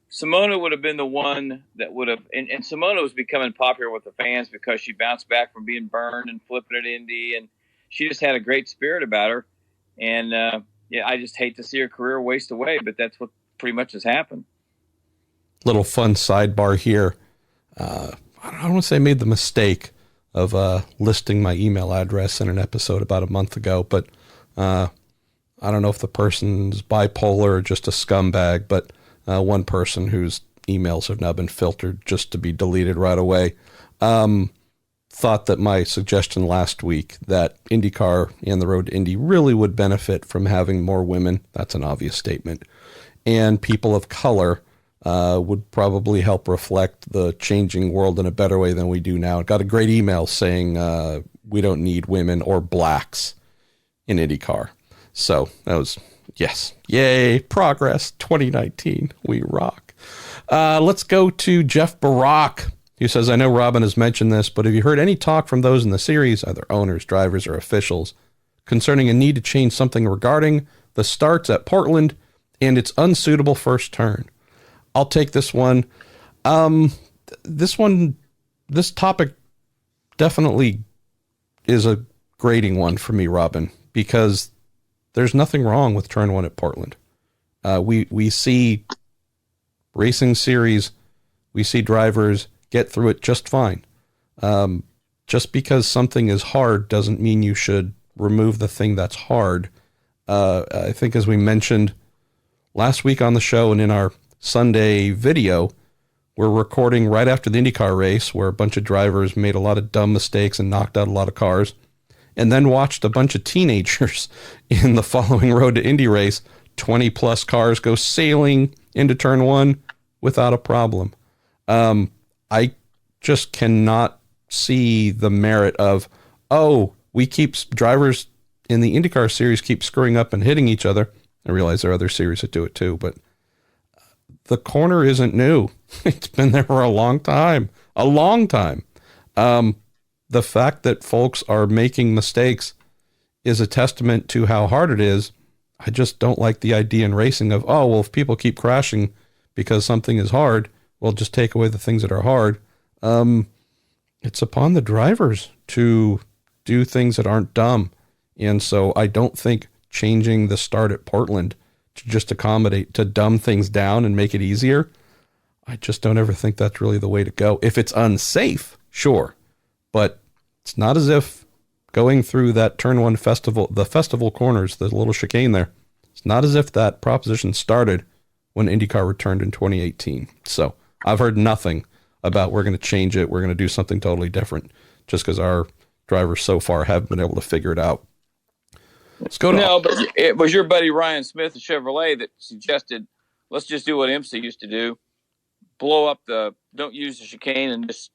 Simona would have been the one that would have, and Simona was becoming popular with the fans because she bounced back from being burned and flipping at Indy, and she just had a great spirit about her. And I just hate to see her career waste away, but that's what pretty much has happened.
Little fun sidebar here. I don't want to say I made the mistake of listing my email address in an episode about a month ago, but I don't know if the person's bipolar or just a scumbag, but one person whose emails have now been filtered just to be deleted right away thought that my suggestion last week that IndyCar and the road to Indy really would benefit from having more women, that's an obvious statement, and people of color would probably help reflect the changing world in a better way than we do now. Got a great email saying we don't need women or blacks in IndyCar. So that was, yes, yay, progress, 2019, we rock. Let's go to Jeff Barak, who says, I know Robin has mentioned this, but have you heard any talk from those in the series, either owners, drivers, or officials, concerning a need to change something regarding the starts at Portland and its unsuitable first turn? I'll take this one. This topic definitely is a grading one for me, Robin, because there's nothing wrong with turn one at Portland. We see racing series, we see drivers get through it just fine. Just because something is hard doesn't mean you should remove the thing that's hard. I think as we mentioned last week on the show and in our Sunday video, we're recording right after the IndyCar race where a bunch of drivers made a lot of dumb mistakes and knocked out a lot of cars, and then watched a bunch of teenagers in the following Road to Indy race, 20 plus cars go sailing into turn one without a problem. I just cannot see the merit of, we keep drivers in the IndyCar series keep screwing up and hitting each other. I realize there are other series that do it too, but the corner isn't new. It's been there for a long time. The fact that folks are making mistakes is a testament to how hard it is. I just don't like the idea in racing of, if people keep crashing because something is hard, we'll just take away the things that are hard. It's upon the drivers to do things that aren't dumb. And so I don't think changing the start at Portland to just accommodate, to dumb things down and make it easier, I just don't ever think that's really the way to go. If it's unsafe, sure. But it's not as if going through that turn one festival, the festival corners, the little chicane there, it's not as if that proposition started when IndyCar returned in 2018. So I've heard nothing about we're going to change it, we're going to do something totally different, just because our drivers so far haven't been able to figure it out. Let's go to...
No, but it was your buddy Ryan Smith of Chevrolet that suggested, let's just do what IMSA used to do. Don't use the chicane and just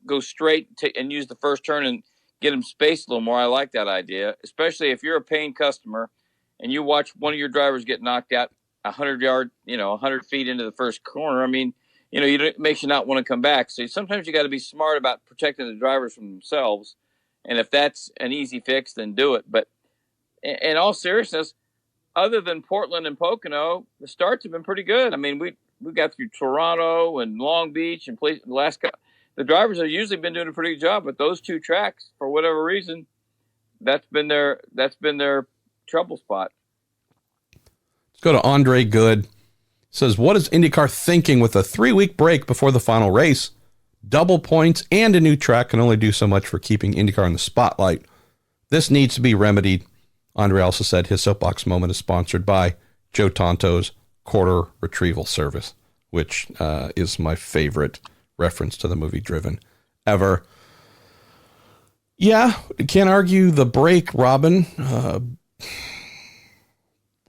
go straight and use the first turn and get them spaced a little more. I like that idea, especially if you're a paying customer and you watch one of your drivers get knocked out 100 feet into the first corner. I mean, it makes you not want to come back. So sometimes you got to be smart about protecting the drivers from themselves. And if that's an easy fix, then do it. But in all seriousness, other than Portland and Pocono, the starts have been pretty good. I mean, we got through Toronto and Long Beach and Alaska. The drivers have usually been doing a pretty good job, but those two tracks, for whatever reason, that's been their trouble spot.
Let's go to Andre Good. Says, what is IndyCar thinking with a 3-week break before the final race? Double points and a new track can only do so much for keeping IndyCar in the spotlight. This needs to be remedied. Andre also said his soapbox moment is sponsored by Joe Tonto's quarter retrieval service, which is my favorite reference to the movie Driven ever. Yeah, can't argue the break, Robin.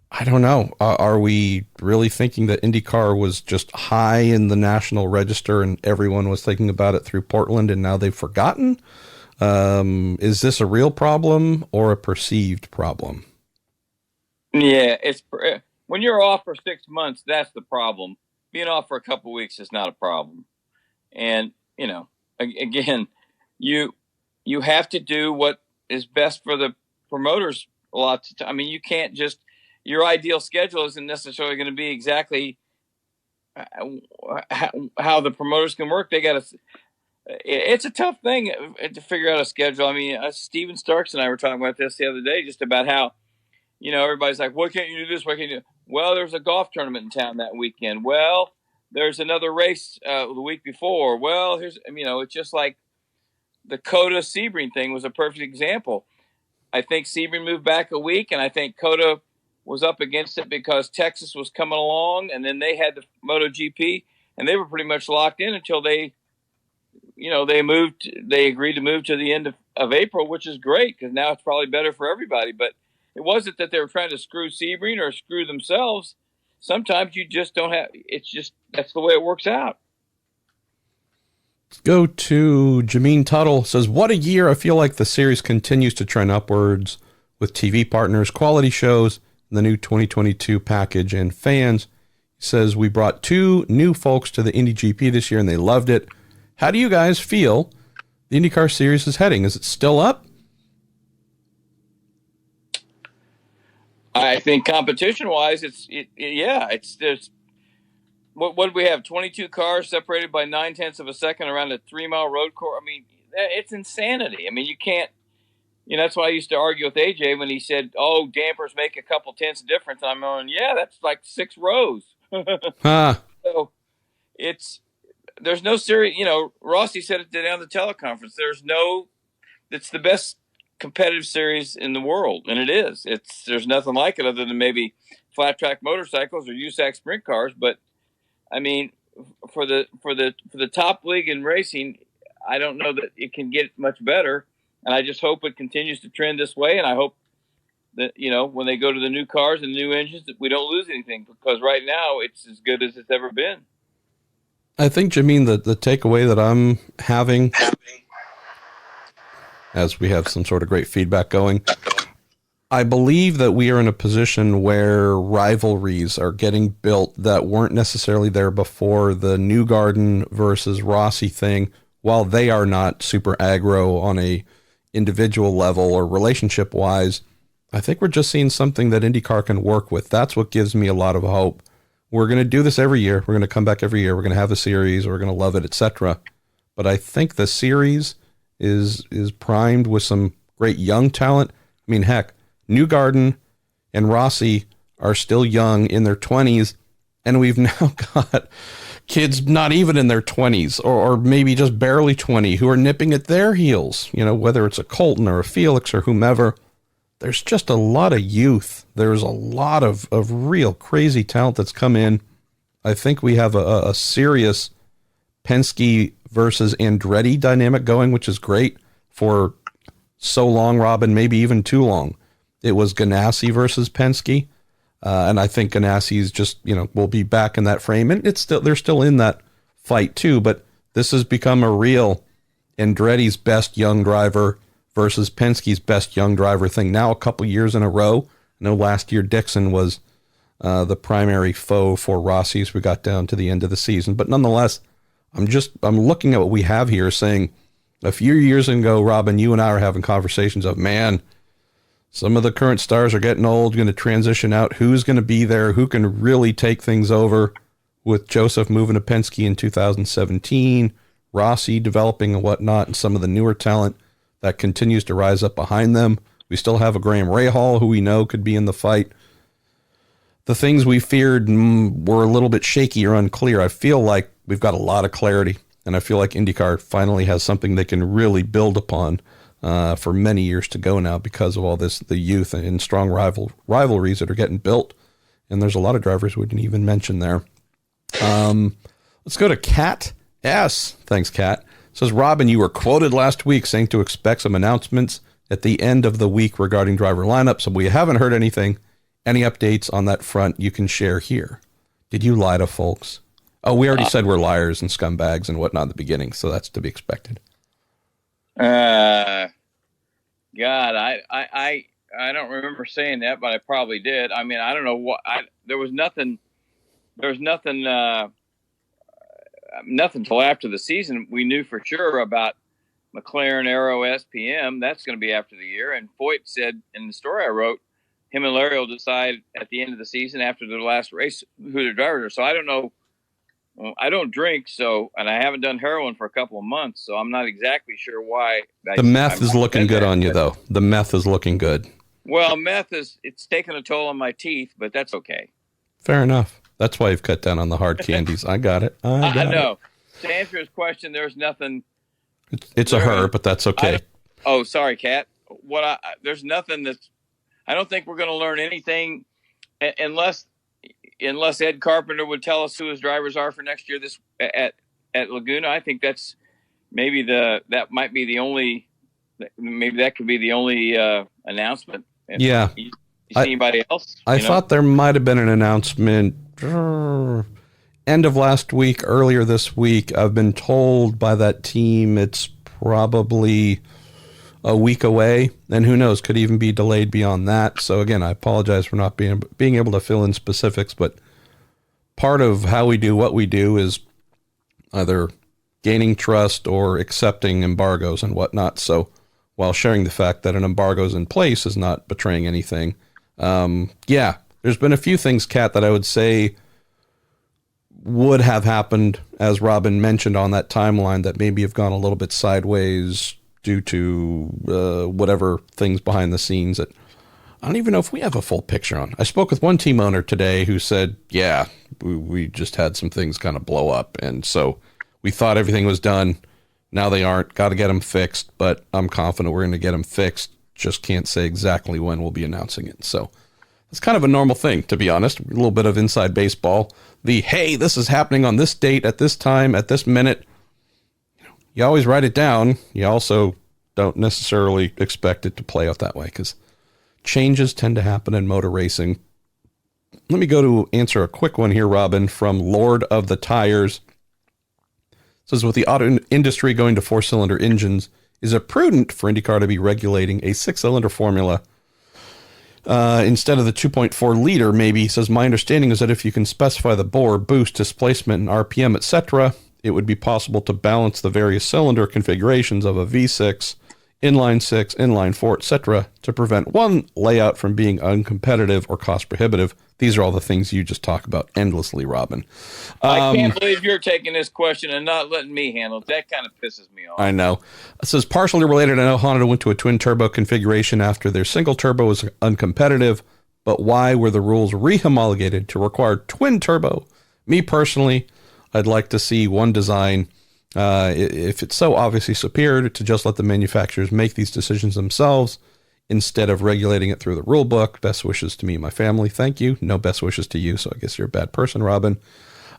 I don't know. Are we really thinking that IndyCar was just high in the national register and everyone was thinking about it through Portland and now they've forgotten? Is this a real problem or a perceived problem?
Yeah, it's when you're off for 6 months, that's the problem. Being off for a couple of weeks is not a problem. And, again, you have to do what is best for the promoters a lot of time. I mean, you can't just, your ideal schedule isn't necessarily going to be exactly how the promoters can work. It's a tough thing to figure out a schedule. I mean, Steven Starks and I were talking about this the other day, just about how, everybody's like, why can't you do this? Why can't you? Well, there's a golf tournament in town that weekend. Well, there's another race the week before. Well, it's just like the Coda Sebring thing was a perfect example. I think Sebring moved back a week, and I think Coda was up against it because Texas was coming along, and then they had the MotoGP, and they were pretty much locked in until they agreed to move to the end of April, which is great because now it's probably better for everybody. But it wasn't that they were trying to screw Sebring or screw themselves. Sometimes you just don't have, that's the way it works out.
Let's go to Jameen Tuttle. Says, what a year. I feel like the series continues to trend upwards with TV partners, quality shows, the new 2022 package, and fans. He says, we brought 2 new folks to the Indy GP this year and they loved it. How do you guys feel the IndyCar series is heading? Is it still up?
I think competition-wise, it's what do we have? 22 cars separated by 0.9 of a second around a 3-mile road course. I mean, it's insanity. I mean, you can't. That's why I used to argue with AJ when he said, "Oh, dampers make a couple tenths difference." And I'm going, "Yeah, that's like 6 rows." So there's no serious. Rossi said it today on the teleconference. It's the best competitive series in the world, and it is. There's nothing like it other than maybe flat track motorcycles or USAC sprint cars. But I mean, for the top league in racing, I don't know that it can get much better. And I just hope it continues to trend this way. And I hope that, when they go to the new cars and the new engines, that we don't lose anything, because right now it's as good as it's ever been.
I think, Jameen, the takeaway that I'm having, as we have some sort of great feedback going, I believe that we are in a position where rivalries are getting built that weren't necessarily there before. The Newgarden versus Rossi thing, while they are not super aggro on a individual level or relationship wise, I think we're just seeing something that IndyCar can work with. That's what gives me a lot of hope. We're going to do this every year. We're going to come back every year. We're going to have a series. We're going to love it, etc. But I think the series is primed with some great young talent. I mean, heck, Newgarden and Rossi are still young in their 20s, and we've now got kids not even in their 20s or maybe just barely 20 who are nipping at their heels, whether it's a Colton or a Felix or whomever. There's just a lot of youth. There's a lot of real crazy talent that's come in. I think we have a serious Penske versus Andretti dynamic going, which is great. For so long, Robin, maybe even too long, it was Ganassi versus Penske. And I think Ganassi's just, will be back in that frame, and they're still in that fight too. But this has become a real Andretti's best young driver versus Penske's best young driver thing. Now a couple years in a row. I know last year Dixon was the primary foe for Rossi as we got down to the end of the season. But nonetheless, I'm looking at what we have here, saying a few years ago, Robin, you and I are having conversations of, man, some of the current stars are getting old, going to transition out. Who's going to be there? Who can really take things over? With Josef moving to Penske in 2017, Rossi developing and whatnot, and some of the newer talent that continues to rise up behind them. We still have a Graham Rahal, who we know could be in the fight. The things we feared were a little bit shaky or unclear. I feel like we've got a lot of clarity, and I feel like IndyCar finally has something they can really build upon for many years to go now, because of all this, the youth and strong rivalries that are getting built. And there's a lot of drivers we didn't even mention there. Let's go to Kat S. Thanks, Kat. Says, Robin, you were quoted last week saying to expect some announcements at the end of the week regarding driver lineups. So we haven't heard anything. Any updates on that front you can share here? Did you lie to folks? Oh, we already said we're liars and scumbags and whatnot in the beginning, so that's to be expected.
God, I don't remember saying that, but I probably did. I mean, I don't know what. There was nothing till after the season. We knew for sure about McLaren Aero SPM. That's going to be after the year. And Foyt said in the story I wrote, him and Larry will decide at the end of the season after the last race who the drivers are. So I don't know. I don't drink, and I haven't done heroin for a couple of months, so I'm not exactly sure why.
The meth is looking good on you, though. The meth is looking good.
Well, it's taken a toll on my teeth, but that's okay.
Fair enough. That's why you've cut down on the hard candies. I got it. I
know. To answer his question, there's nothing.
It's a her, but that's okay.
Sorry, Kat. There's nothing that's. I don't think we're going to learn anything unless Ed Carpenter would tell us who his drivers are for next year at Laguna. I think that's maybe that might be the only. Maybe that could be the only announcement.
Yeah.
You see anybody else?
I thought there might have been an announcement end of last week, earlier this week. I've been told by that team it's probably a week away, and who knows, could even be delayed beyond that. So again, I apologize for not being able to fill in specifics, but part of how we do what we do is either gaining trust or accepting embargoes and whatnot. So while sharing the fact that an embargo is in place is not betraying anything. There's been a few things, Kat, that I would say would have happened, as Robin mentioned on that timeline, that maybe have gone a little bit sideways due to whatever things behind the scenes that I don't even know if we have a full picture on. I spoke with one team owner today who said, yeah, we just had some things kind of blow up. And so we thought everything was done. Now they aren't. Got to get them fixed, but I'm confident we're going to get them fixed. Just can't say exactly when we'll be announcing it. So it's kind of a normal thing, to be honest. A little bit of inside baseball. Hey, this is happening on this date, at this time, at this minute. You always write it down. You also don't necessarily expect it to play out that way because changes tend to happen in motor racing. Let me go to answer a quick one here, Robin, from Lord of the Tires. It says, with the auto industry going to 4-cylinder engines, is it prudent for IndyCar to be regulating a 6-cylinder formula instead of the 2.4 liter? Maybe. He says, my understanding is that if you can specify the bore, boost, displacement, and RPM, etc., it would be possible to balance the various cylinder configurations of a V6, inline 6, inline 4, etc., to prevent one layout from being uncompetitive or cost prohibitive. These are all the things you just talk about endlessly, Robin.
I can't believe you're taking this question and not letting me handle it. That kind of pisses me off.
I know. It says, partially related, I know Honda went to a twin turbo configuration after their single turbo was uncompetitive, but why were the rules rehomologated to require twin turbo? Me personally, I'd like to see one design. If it's so obviously superior, to just let the manufacturers make these decisions themselves instead of regulating it through the rule book. Best wishes to me and my family. Thank you. No best wishes to you. So I guess you're a bad person, Robin.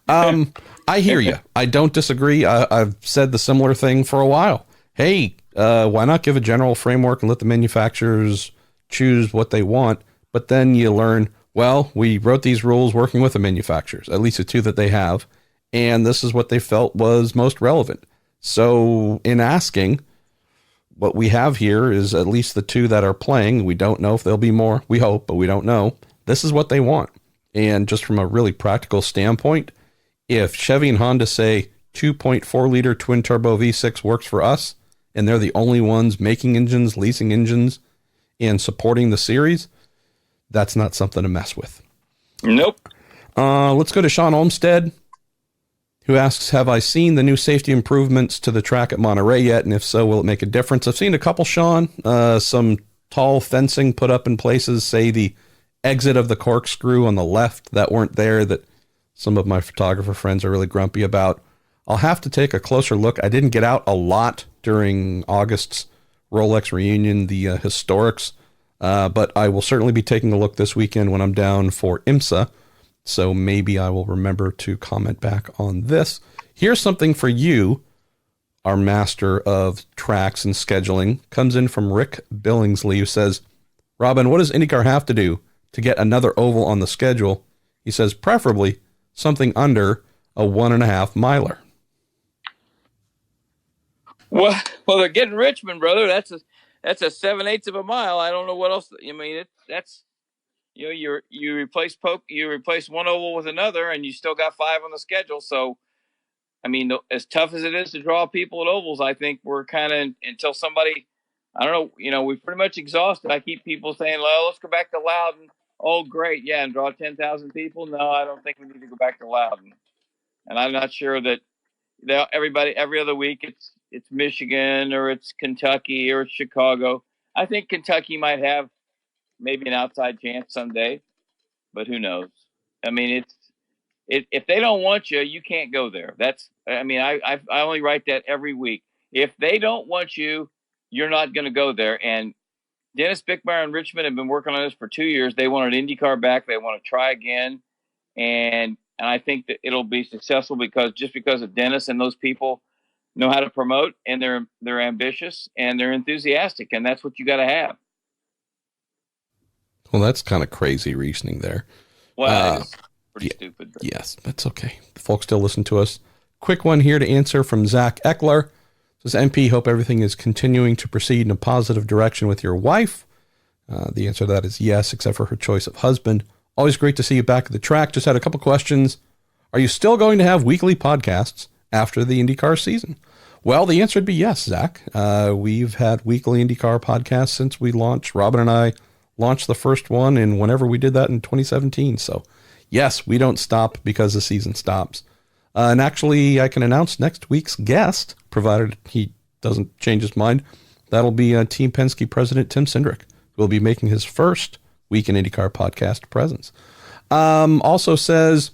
I hear you. I don't disagree. I've said the similar thing for a while. Hey, why not give a general framework and let the manufacturers choose what they want? But then you learn, well, we wrote these rules working with the manufacturers, at least the two that they have. And this is what they felt was most relevant. So in asking, what we have here is at least the two that are playing. We don't know if there'll be more. We hope, but we don't know. This is what they want. And just from a really practical standpoint, if Chevy and Honda say 2.4 liter twin turbo V6 works for us, and they're the only ones making engines, leasing engines, and supporting the series, that's not something to mess with.
Nope.
Let's go to Sean Olmstead, who asks, have I seen the new safety improvements to the track at Monterey yet? And if so, will it make a difference? I've seen a couple, Sean. Some tall fencing put up in places, say the exit of the corkscrew on the left that weren't there, that some of my photographer friends are really grumpy about. I'll have to take a closer look. I didn't get out a lot during August's Rolex reunion, the historics, but I will certainly be taking a look this weekend when I'm down for IMSA. So maybe I will remember to comment back on this. Here's something for you, our master of tracks and scheduling. Comes in from Rick Billingsley, who says, Robin, what does IndyCar have to do to get another oval on the schedule? He says, preferably something under a 1.5 miler.
Well, they're getting Richmond, brother. That's a 7/8 of a mile. I don't know what else. I mean, that's. You replace one oval with another, and you still got 5 on the schedule. So, I mean, as tough as it is to draw people at ovals, I think we're kind of until somebody, I don't know, we've pretty much exhausted. I keep people saying, "Well, let's go back to Loudon." Oh, great, yeah, and draw 10,000 people. No, I don't think we need to go back to Loudon. And I'm not sure that everybody every other week it's Michigan or it's Kentucky or it's Chicago. I think Kentucky might have maybe an outside chance someday, but who knows? I mean, if they don't want you, you can't go there. I only write that every week. If they don't want you, you're not going to go there. And Dennis Bickmeyer and Richmond have been working on this for 2 years. They wanted IndyCar back. They want to try again. And I think that it'll be successful because of Dennis and those people know how to promote, and they're ambitious and they're enthusiastic. And that's what you got to have.
Well, that's kind of crazy reasoning there.
Well, it's pretty stupid. But.
Yes, that's okay. The folks still listen to us. Quick one here to answer from Zach Eckler. Says, MP, hope everything is continuing to proceed in a positive direction with your wife. The answer to that is yes, except for her choice of husband. Always great to see you back at the track. Just had a couple questions. Are you still going to have weekly podcasts after the IndyCar season? Well, the answer would be yes, Zach. We've had weekly IndyCar podcasts since we launched. Robin and I launched the first one, and whenever we did that in 2017. So, yes, we don't stop because the season stops. And actually, I can announce next week's guest, provided he doesn't change his mind. That'll be Team Penske President Tim Syndrich, who will be making his first Week in IndyCar podcast presence. Also says,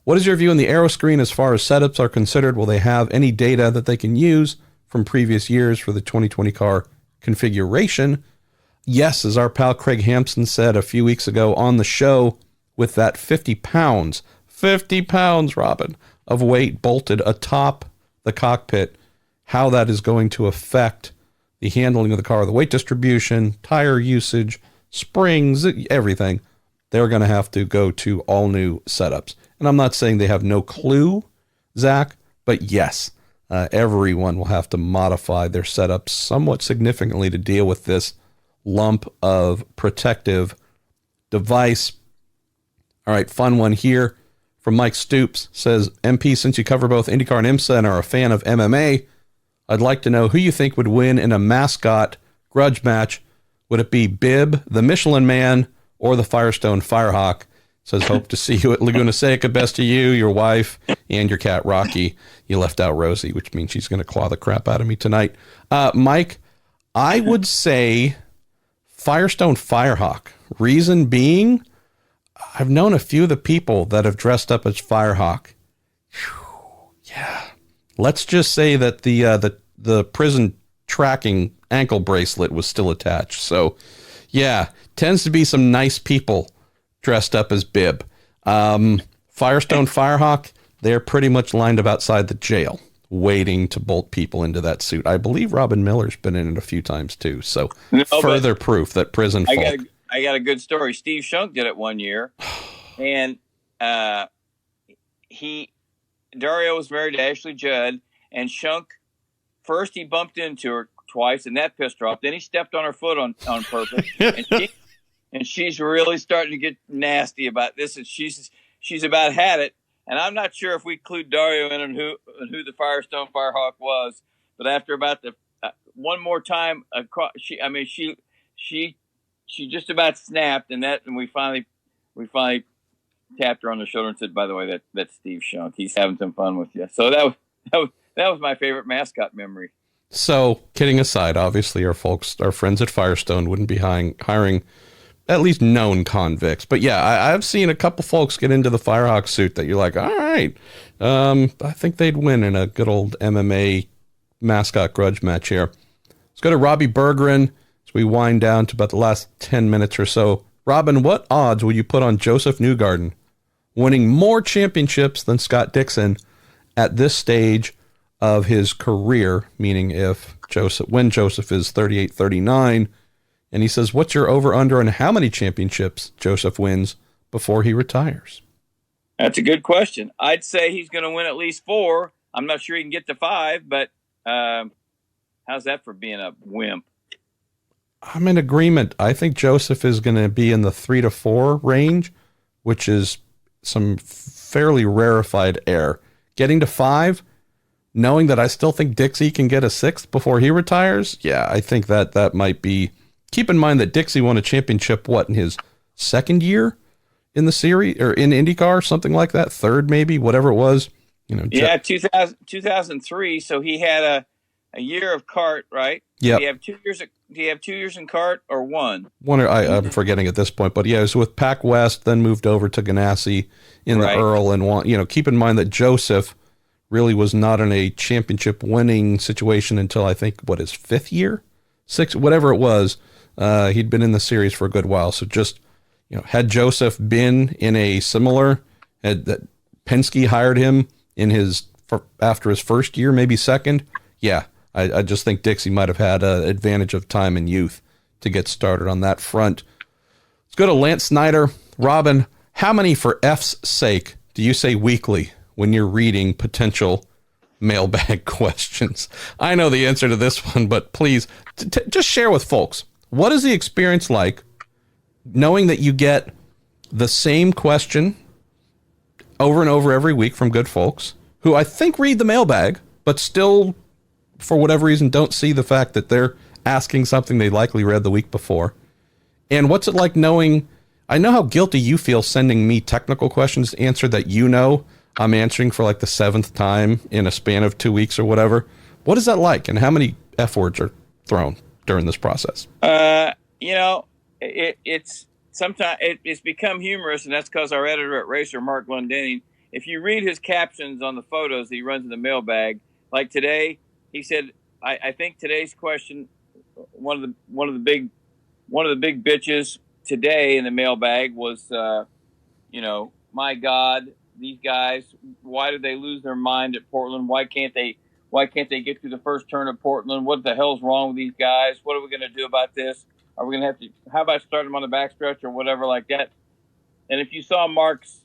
what is your view on the aero screen as far as setups are considered? Will they have any data that they can use from previous years for the 2020 car configuration? Yes, as our pal Craig Hampson said a few weeks ago on the show, with that 50 pounds, Robin, of weight bolted atop the cockpit, how that is going to affect the handling of the car, the weight distribution, tire usage, springs, everything. They're going to have to go to all new setups. And I'm not saying they have no clue, Zach, but yes, everyone will have to modify their setup somewhat significantly to deal with this lump of protective device. All right, fun one here from Mike Stoops. Says, MP, since you cover both IndyCar and IMSA and are a fan of MMA, I'd like to know who you think would win in a mascot grudge match. Would it be Bib, the Michelin Man, or the Firestone Firehawk? Says, hope to see you at Laguna Seca. Best to you, your wife, and your cat, Rocky. You left out Rosie, which means she's going to claw the crap out of me tonight. Mike, I would say Firestone Firehawk. Reason being, I've known a few of the people that have dressed up as Firehawk. Whew, yeah. Let's just say that the prison tracking ankle bracelet was still attached. So, yeah, tends to be some nice people dressed up as Bib. Firestone Firehawk, they're pretty much lined up outside the jail, waiting to bolt people into that suit. I believe Robin Miller's been in it a few times too. So further proof that prison folk.
I got a good story. Steve Shunk did it one year, and Dario was married to Ashley Judd, and Shunk, first he bumped into her twice, and that pissed her off. Then he stepped on her foot on purpose, and she's really starting to get nasty about this, and she's about had it. And I'm not sure if we include Dario in and who the Firestone Firehawk was, but after about the one more time, she just about snapped, and we finally tapped her on the shoulder and said, "By the way, that's Steve Shunk. He's having some fun with you." So that was my favorite mascot memory.
So, kidding aside, obviously our friends at Firestone wouldn't be hiring at least known convicts. But yeah, I've seen a couple folks get into the Firehawk suit that you're like, all right, I think they'd win in a good old MMA mascot grudge match here. Let's go to Robbie Bergeron as we wind down to about the last 10 minutes or so. Robin, what odds will you put on Josef Newgarden winning more championships than Scott Dixon at this stage of his career? Meaning when Josef is 38, 39, and he says, what's your over-under on how many championships Josef wins before he retires?
That's a good question. I'd say he's going to win at least 4. I'm not sure he can get to 5, but how's that for being a wimp?
I'm in agreement. I think Josef is going to be in the 3 to 4 range, which is some fairly rarefied air. Getting to 5, knowing that I still think Dixie can get a 6th before he retires, yeah, I think that might be. Keep in mind that Dixie won a championship, in his second year in the series or in IndyCar, something like that, third maybe, whatever it was.
2003. So he had a year of kart, right?
Yeah.
Do you have 2 years in kart or one?
I'm forgetting at this point, but yeah, it was with Pac West, then moved over to Ganassi in the Earl, and keep in mind that Josef really was not in a championship winning situation until I think his 5th year, 6th, whatever it was. He'd been in the series for a good while. So just, had Josef been in a similar, that Penske hired him after his first year, maybe second. Yeah. I just think Dixie might have had an advantage of time and youth to get started on that front. Let's go to Lance Snyder. Robin, how many for F's sake do you say weekly when you're reading potential mailbag questions? I know the answer to this one, but please just share with folks. What is the experience like knowing that you get the same question over and over every week from good folks who I think read the mailbag, but still, for whatever reason, don't see the fact that they're asking something they likely read the week before? And what's it like knowing, I know how guilty you feel sending me technical questions to answer that I'm answering for like the 7th time in a span of 2 weeks or whatever. What is that like, and how many F words are thrown during this process?
It's sometimes it's become humorous, and that's because our editor at Racer, Mark Glendinning, if you read his captions on the photos that he runs in the mailbag, like today, he said, I think today's question, one of the big bitches today in the mailbag was, my God, these guys, why did they lose their mind at Portland? Why can't they get through the first turn at Portland? What the hell's wrong with these guys? What are we going to do about this? Are we going to have to, how about start them on the backstretch or whatever like that? And if you saw Mark's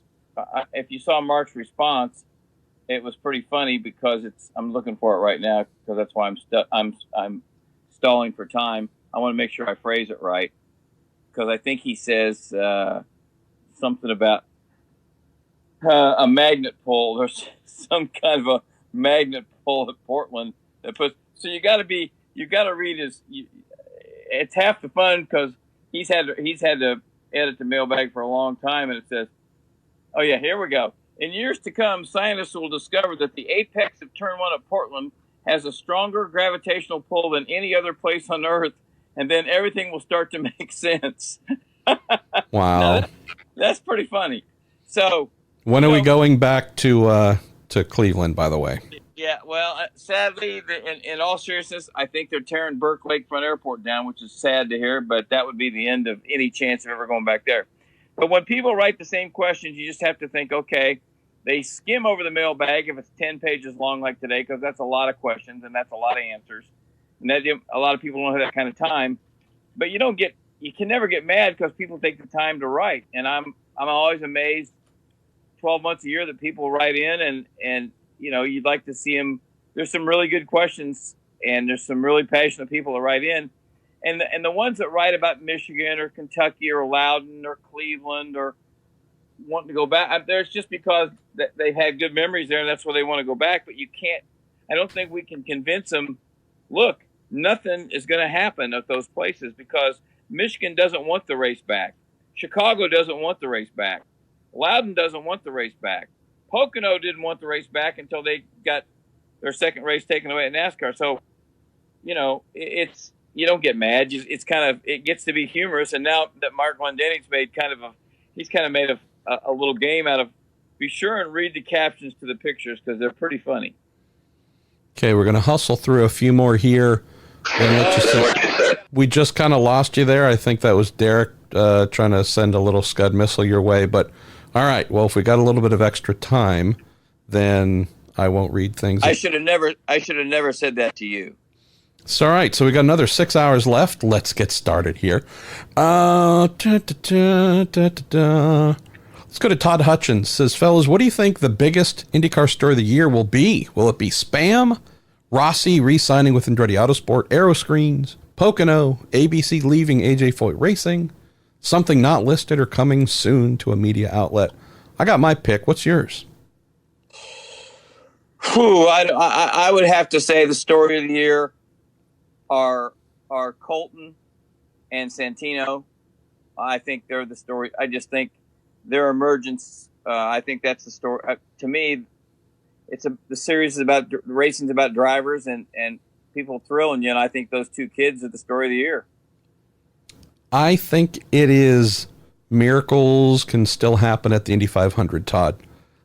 response, it was pretty funny because I'm looking for it right now because that's why I'm stalling for time. I want to make sure I phrase it right because I think he says something about a magnet pull. There's some kind of a magnet pull at Portland that puts. So you got to read his. It's half the fun because he's had to edit the mailbag for a long time, and it says, "Oh yeah, here we go. In years to come, scientists will discover that the apex of Turn 1 at Portland has a stronger gravitational pull than any other place on Earth, and then everything will start to make sense."
Wow,
that's pretty funny. So
when are we going back to Cleveland? By the way.
Yeah, well, sadly, in all seriousness, I think they're tearing Burke Lakefront Airport down, which is sad to hear, but that would be the end of any chance of ever going back there. But when people write the same questions, you just have to think, okay, they skim over the mailbag if it's 10 pages long like today, because that's a lot of questions and that's a lot of answers. And that a lot of people don't have that kind of time. But you can never get mad because people take the time to write. And I'm always amazed 12 months a year that people write in and you'd like to see them. There's some really good questions, and there's some really passionate people that write in. And the ones that write about Michigan or Kentucky or Loudon or Cleveland or wanting to go back, there's just because they've had good memories there, and that's where they want to go back. But I don't think we can convince them, look, nothing is going to happen at those places because Michigan doesn't want the race back. Chicago doesn't want the race back. Loudon doesn't want the race back. Pocono didn't want the race back until they got their second race taken away at NASCAR. So, it's you don't get mad. It gets to be humorous. And now that Mark Glendining's made made a little game out of. Be sure and read the captions to the pictures because they're pretty funny.
Okay, we're going to hustle through a few more here. We just kind of lost you there. I think that was Derek trying to send a little Scud missile your way, but. All right. Well, if we got a little bit of extra time, then I won't read things.
I should have never said that to you.
It's all right. So we got another 6 hours left. Let's get started here. Let's go to Todd Hutchins. Says, fellas, what do you think the biggest IndyCar story of the year will be? Will it be Spam, Rossi re-signing with Andretti Autosport, Aero Screens, Pocono, ABC leaving AJ Foyt Racing? Something not listed or coming soon to a media outlet. I got my pick. What's yours?
I would have to say the story of the year are Colton and Santino. I think they're the story. I just think their emergence. I think that's the story. To me, the series is about racing's about drivers and people thrilling you. And I think those two kids are the story of the year.
I think it is miracles can still happen at the Indy 500, Todd.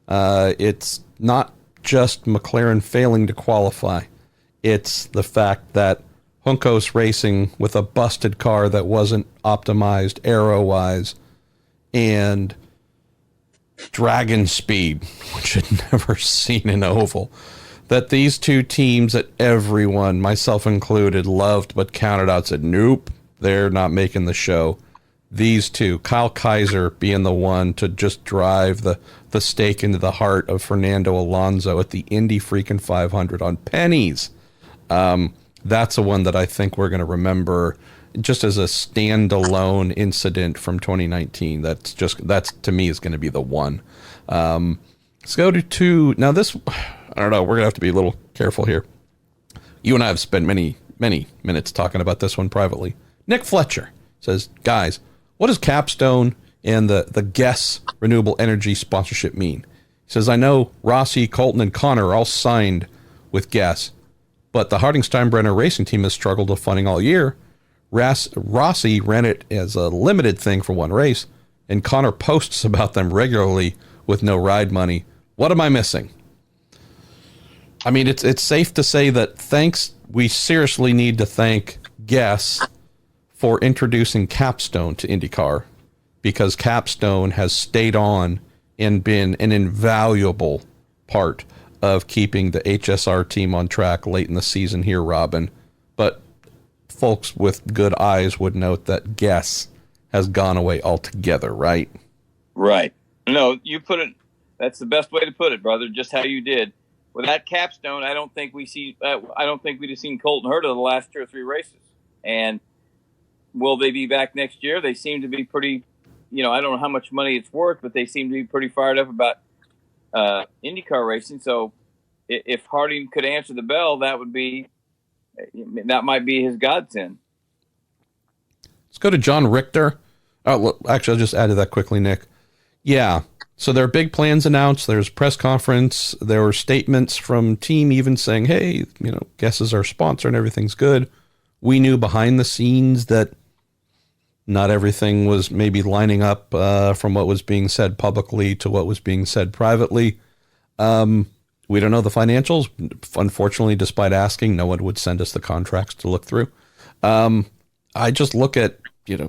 It's not just McLaren failing to qualify. It's the fact that Juncos racing with a busted car that wasn't optimized aero-wise and Dragon speed, which I'd never seen in oval, that these two teams that everyone, myself included, loved but counted out said, nope. They're not making the show. These two, Kyle Kaiser being the one to just drive the stake into the heart of Fernando Alonso at the Indy freaking 500 on pennies. That's the one that I think we're going to remember just as a standalone incident from 2019. That's to me is going to be the one. Let's go to now this. I don't know. We're going to have to be a little careful here. You and I have spent many minutes talking about this one privately. Nick Fletcher says, guys, what does Capstone and the Guess Renewable Energy sponsorship mean? He says, I know Rossi, Colton, and Connor are all signed with Guess, but the Harding Steinbrenner racing team has struggled with funding all year. Rossi ran it as a limited thing for one race, and Connor posts about them regularly with no ride money. What am I missing? I mean, it's safe to say that we seriously need to thank Guess for introducing Capstone to IndyCar, because Capstone has stayed on and been an invaluable part of keeping the HSR team on track late in the season here, Robin. But folks with good eyes would note that Guess has gone away altogether, right?
Right. No, you put it, that's the best way to put it, brother, just how you did. Without Capstone, I don't think we'd have seen Colton Herta the last 2 or 3 races. And will they be back next year? They seem to be pretty, I don't know how much money it's worth, but they seem to be pretty fired up about IndyCar racing. So if Harding could answer the bell, that might be his godsend.
Let's go to John Richter. Oh, actually, I'll just add to that quickly, Nick. Yeah. So there are big plans announced. There's press conference. There were statements from team even saying, hey, Guess is our sponsor and everything's good. We knew behind the scenes that not everything was maybe lining up from what was being said publicly to what was being said privately. We don't know the financials. Unfortunately, despite asking, no one would send us the contracts to look through. I just look at,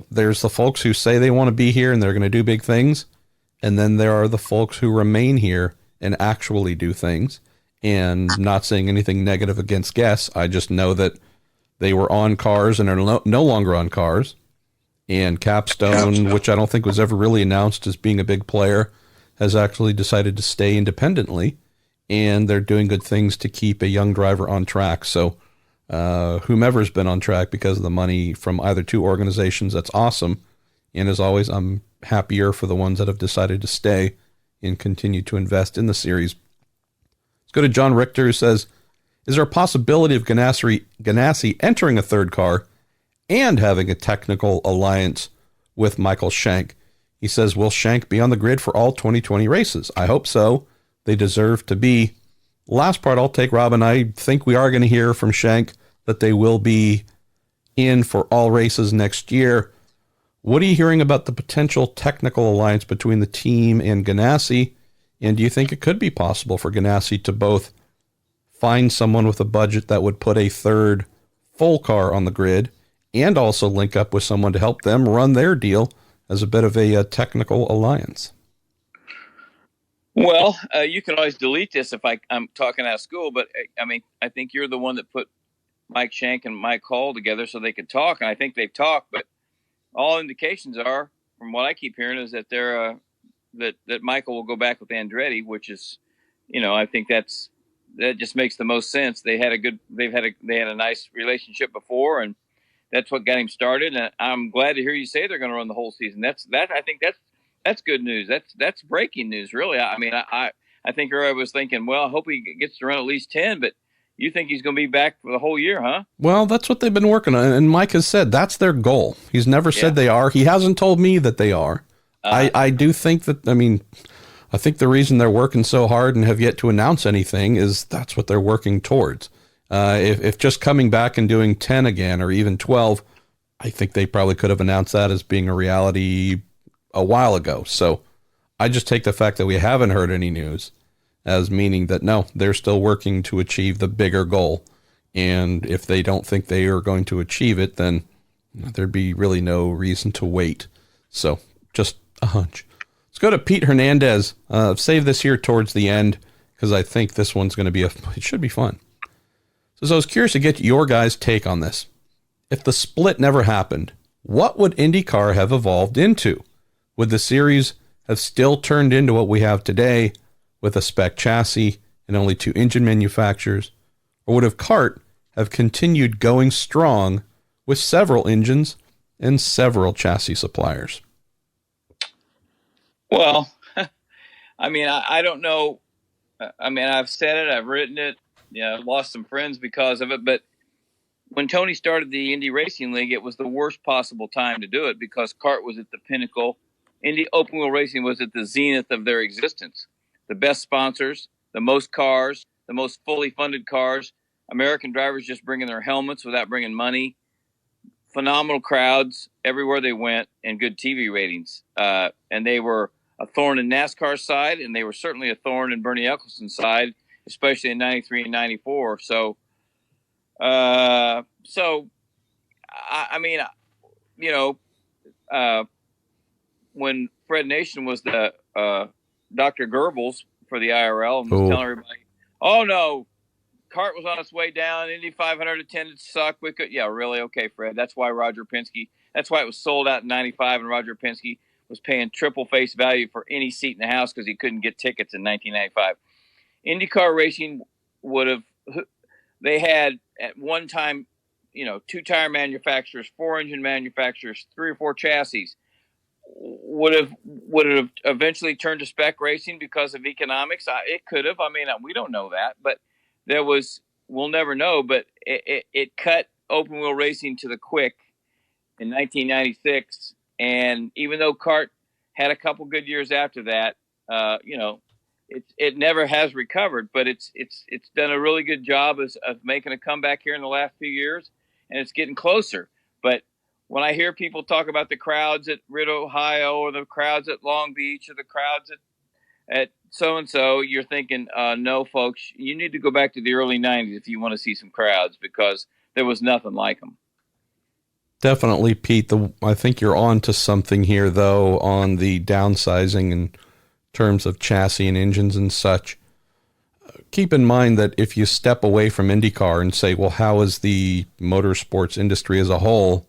there's the folks who say they want to be here and they're going to do big things. And then there are the folks who remain here and actually do things. And not saying anything negative against Guess. I just know that they were on cars and are no longer on cars. And Capstone, which I don't think was ever really announced as being a big player, has actually decided to stay independently. And they're doing good things to keep a young driver on track. So whomever's been on track because of the money from either two organizations, that's awesome. And as always, I'm happier for the ones that have decided to stay and continue to invest in the series. Let's go to John Richter, who says, is there a possibility of Ganassi entering a third car and having a technical alliance with Michael Shank? He says, will Shank be on the grid for all 2020 races? I hope so. They deserve to be. Last part I'll take, Robin. I think we are going to hear from Shank that they will be in for all races next year. What are you hearing about the potential technical alliance between the team and Ganassi? And do you think it could be possible for Ganassi to both find someone with a budget that would put a third full car on the grid and also link up with someone to help them run their deal as a bit of a technical alliance?
Well, you can always delete this if I'm talking out of school, but I think you're the one that put Mike Shank and Mike Hall together so they could talk, and I think they've talked, but all indications are, from what I keep hearing, is that they're that Michael will go back with Andretti, which is, I think that just makes the most sense. They had a nice relationship before, and that's what got him started. And I'm glad to hear you say they're going to run the whole season. I think that's good news. That's breaking news, really. I think everybody was thinking, well, I hope he gets to run at least 10, but you think he's going to be back for the whole year, huh? Well,
that's what they've been working on. And Mike has said that's their goal. He's never said they are. He hasn't told me that they are. I do think that, I think the reason they're working so hard and have yet to announce anything is that's what they're working towards. If just coming back and doing 10 again or even 12, I think they probably could have announced that as being a reality a while ago. So I just take the fact that we haven't heard any news as meaning that, no, they're still working to achieve the bigger goal. And if they don't think they are going to achieve it, then there'd be really no reason to wait. So just a hunch. Let's go to Pete Hernandez. Save this here towards the end because I think this one's going to be it should be fun. So I was curious to get your guys' take on this. If the split never happened, what would IndyCar have evolved into? Would the series have still turned into what we have today with a spec chassis and only 2 engine manufacturers? Or would CART have continued going strong with several engines and several chassis suppliers?
Well, I don't know. I've said it, I've written it, I've lost some friends because of it, but when Tony started the Indy Racing League, it was the worst possible time to do it because CART was at the pinnacle. Indy Open Wheel Racing was at the zenith of their existence. the best sponsors, the most cars, the most fully funded cars. American drivers just bringing their helmets without bringing money. Phenomenal crowds everywhere they went, and good TV ratings. And they were a thorn in NASCAR's side, and they were certainly a thorn in Bernie Eccleston's side, especially in '93 and '94. So, I mean, when Fred Nation was the Dr. Goebbels for the IRL and was telling everybody, "Oh no, CART was on its way down. Indy 500 attendance sucked. We could, yeah, really, okay, Fred. That's why That's why it was sold out in '95, and Roger Penske was paying triple face value for any seat in the house because he couldn't get tickets in 1995. IndyCar racing they had at one time, 2 tire manufacturers, 4 engine manufacturers, 3 or 4 chassis. Would it have eventually turned to spec racing because of economics? It could have. I mean, we don't know that, but we'll never know. But it cut open wheel racing to the quick in 1996, and even though CART had a couple good years after that, it never has recovered. But it's done a really good job of making a comeback here in the last few years, and it's getting closer. But when I hear people talk about the crowds at Rid, Ohio, or the crowds at Long Beach, or the crowds at so-and-so, you're thinking, no, folks, you need to go back to the early 90s if you want to see some crowds, because there was nothing like them.
Definitely, Pete. I think you're on to something here, though, on the downsizing in terms of chassis and engines and such. Keep in mind that if you step away from IndyCar and say, well, how is the motorsports industry as a whole,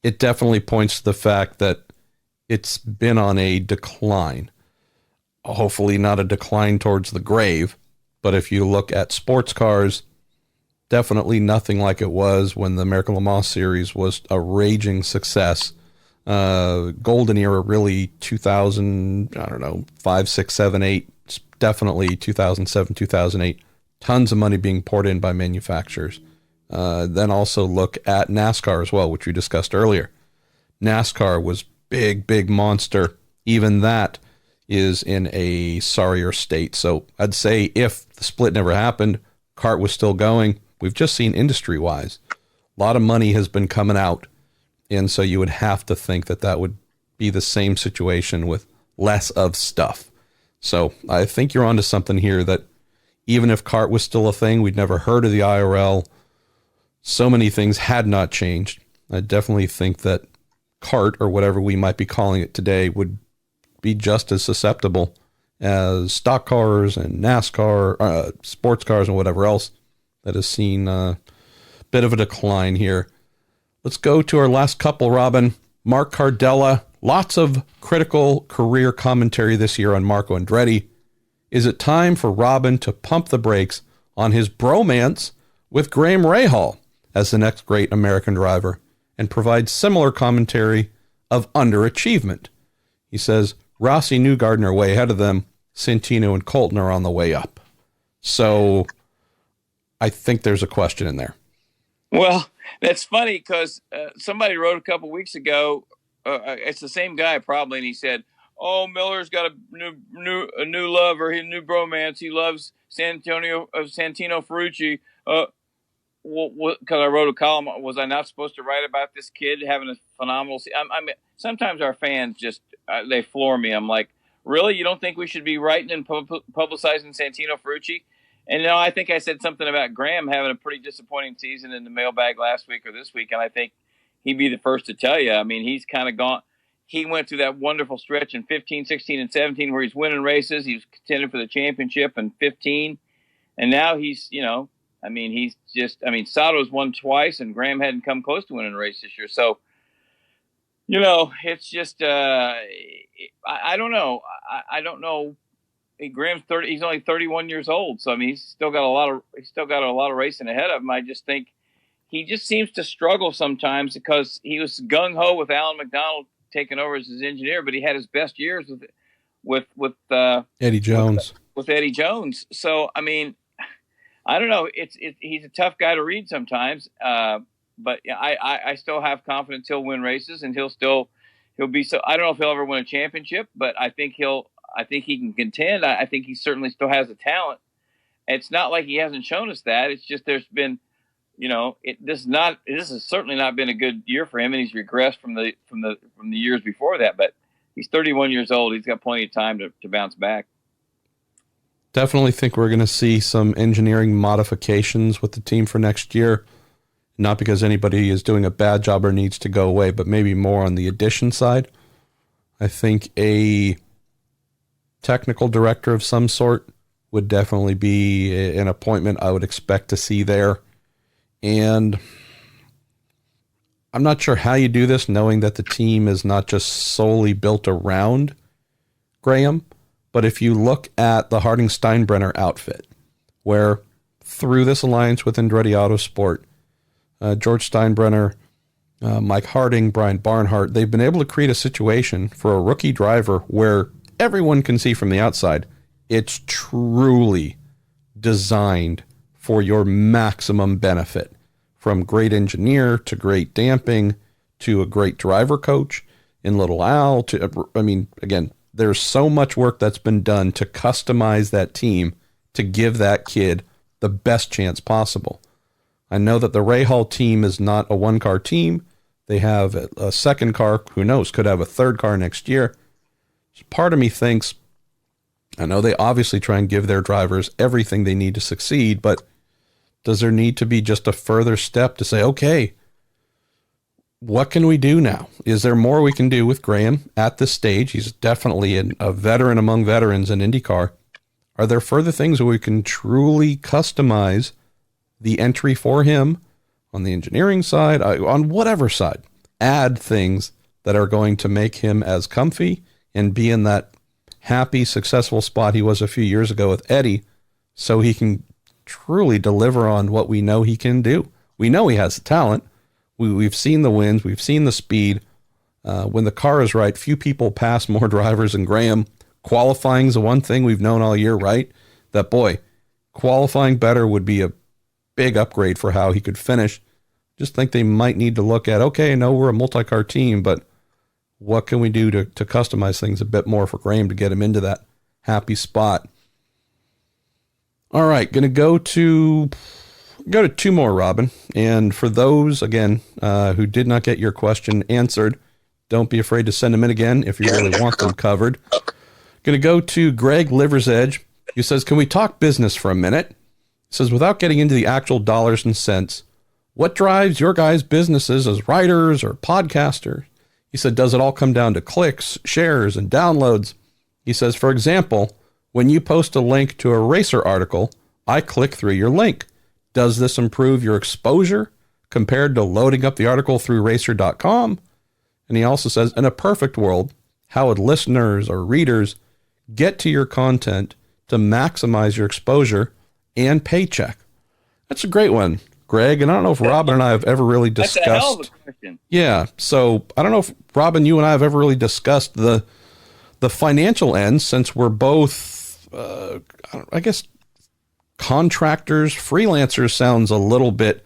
it definitely points to the fact that it's been on a decline. Hopefully not a decline towards the grave, but if you look at sports cars, definitely nothing like it was when the American Le Mans Series was a raging success. Golden era, really 2000, 5, 6, 7, 8, definitely 2007, 2008. Tons of money being poured in by manufacturers. Then also look at NASCAR as well, which we discussed earlier. NASCAR was big monster. Even that is in a sorrier state. So I'd say if the split never happened, CART was still going. We've just seen industry-wise, a lot of money has been coming out. And so you would have to think that would be the same situation with less of stuff. So I think you're onto something here, that even if CART was still a thing, we'd never heard of the IRL. So many things had not changed. I definitely think that CART, or whatever we might be calling it today, would be just as susceptible as stock cars and NASCAR, sports cars, and whatever else that has seen a bit of a decline here. Let's go to our last couple, Robin. Mark Cardella. Lots of critical career commentary this year on Marco Andretti. Is it time for Robin to pump the brakes on his bromance with Graham Rahal as the next great American driver and provide similar commentary of underachievement? He says Rossi and Newgarden are way ahead of them. Santino and Colton are on the way up. So I think there's a question in there.
Well, that's funny because somebody wrote a couple weeks ago. It's the same guy probably, and he said, "Oh, Miller's got a new love, or his new bromance. He loves Santino Ferrucci." Because I wrote a column, was I not supposed to write about this kid having a phenomenal? I mean, sometimes our fans just they floor me. I'm like, really? You don't think we should be writing and publicizing Santino Ferrucci? And I think I said something about Graham having a pretty disappointing season in the mailbag last week or this week, and I think he'd be the first to tell you. I mean, he's kind of gone. He went through that wonderful stretch in 15, 16, and 17 where he's winning races. He was contending for the championship in 15, and now he's, Sato's won twice, and Graham hadn't come close to winning a race this year. So, it's just, I don't know. I don't know. Graham's 30. He's only 31 years old, so I mean, he's still got a lot of racing ahead of him. I just think he just seems to struggle sometimes because he was gung ho with Alan McDonald taking over as his engineer, but he had his best years with
Eddie Jones.
With Eddie Jones. So I mean, I don't know. He's a tough guy to read sometimes, but I still have confidence he'll win races, and he'll be so. I don't know if he'll ever win a championship, but I think he'll. I think he can contend. I think he certainly still has the talent. It's not like he hasn't shown us that. It's just there's been, this has certainly not been a good year for him, and he's regressed from the years before that. But he's 31 years old. He's got plenty of time to bounce back.
Definitely think we're going to see some engineering modifications with the team for next year. Not because anybody is doing a bad job or needs to go away, but maybe more on the addition side. I think a technical director of some sort would definitely be an appointment I would expect to see there. And I'm not sure how you do this, knowing that the team is not just solely built around Graham. But if you look at the Harding-Steinbrenner outfit, where through this alliance with Andretti Autosport, George Steinbrenner, Mike Harding, Brian Barnhart, they've been able to create a situation for a rookie driver where everyone can see from the outside it's truly designed for your maximum benefit, from great engineer to great damping to a great driver coach in Little Al to, again, there's so much work that's been done to customize that team to give that kid the best chance possible. I know that the Rahal team is not a one-car team. They have a second car. Who knows? Could have a third car next year. Part of me thinks, I know they obviously try and give their drivers everything they need to succeed, but does there need to be just a further step to say, okay, what can we do now? Is there more we can do with Graham at this stage? He's definitely a veteran among veterans in IndyCar. Are there further things that we can truly customize the entry for him on the engineering side, on whatever side? Add things that are going to make him as comfy and be in that happy, successful spot he was a few years ago with Eddie, so he can truly deliver on what we know he can do. We know he has the talent. We've seen the wins. We've seen the speed. When the car is right, few people pass more drivers than Graham. Qualifying is the one thing we've known all year, right? That, boy, qualifying better would be a big upgrade for how he could finish. Just think they might need to look at, okay, I know we're a multi-car team, but what can we do to customize things a bit more for Graham to get him into that happy spot? All right, going to go to two more, Robin. And for those, again, who did not get your question answered, don't be afraid to send them in again if you really want them covered. Going to go to Greg Liver's Edge, who says, can we talk business for a minute? He says, without getting into the actual dollars and cents, what drives your guys' businesses as writers or podcasters? He said, does it all come down to clicks, shares, and downloads? He says, for example, when you post a link to a racer article, I click through your link. Does this improve your exposure compared to loading up the article through racer.com? And he also says, in a perfect world, how would listeners or readers get to your content to maximize your exposure and paycheck? That's a great one, Greg. And I don't know if Robin and I have ever really discussed.
That's a hell of a question.
Yeah. So I don't know if Robin, you and I have ever really discussed the financial end, since we're both, I guess, contractors. Freelancers sounds a little bit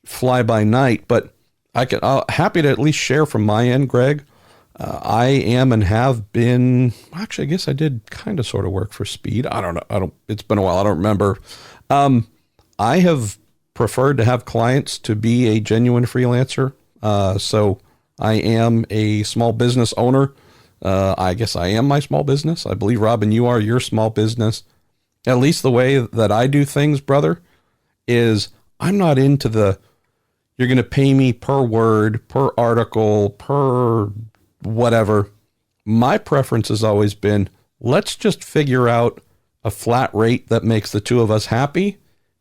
fly by night, but I'm happy to at least share from my end, Greg. I am and have been, actually, I guess I did kind of sort of work for Speed. I don't know. It's been a while. I don't remember. I have preferred to have clients to be a genuine freelancer. So I am a small business owner. I guess I am my small business. I believe, Robin, you are your small business. At least the way that I do things, brother, is I'm not into you're going to pay me per word, per article, per whatever. My preference has always been, let's just figure out a flat rate that makes the two of us happy.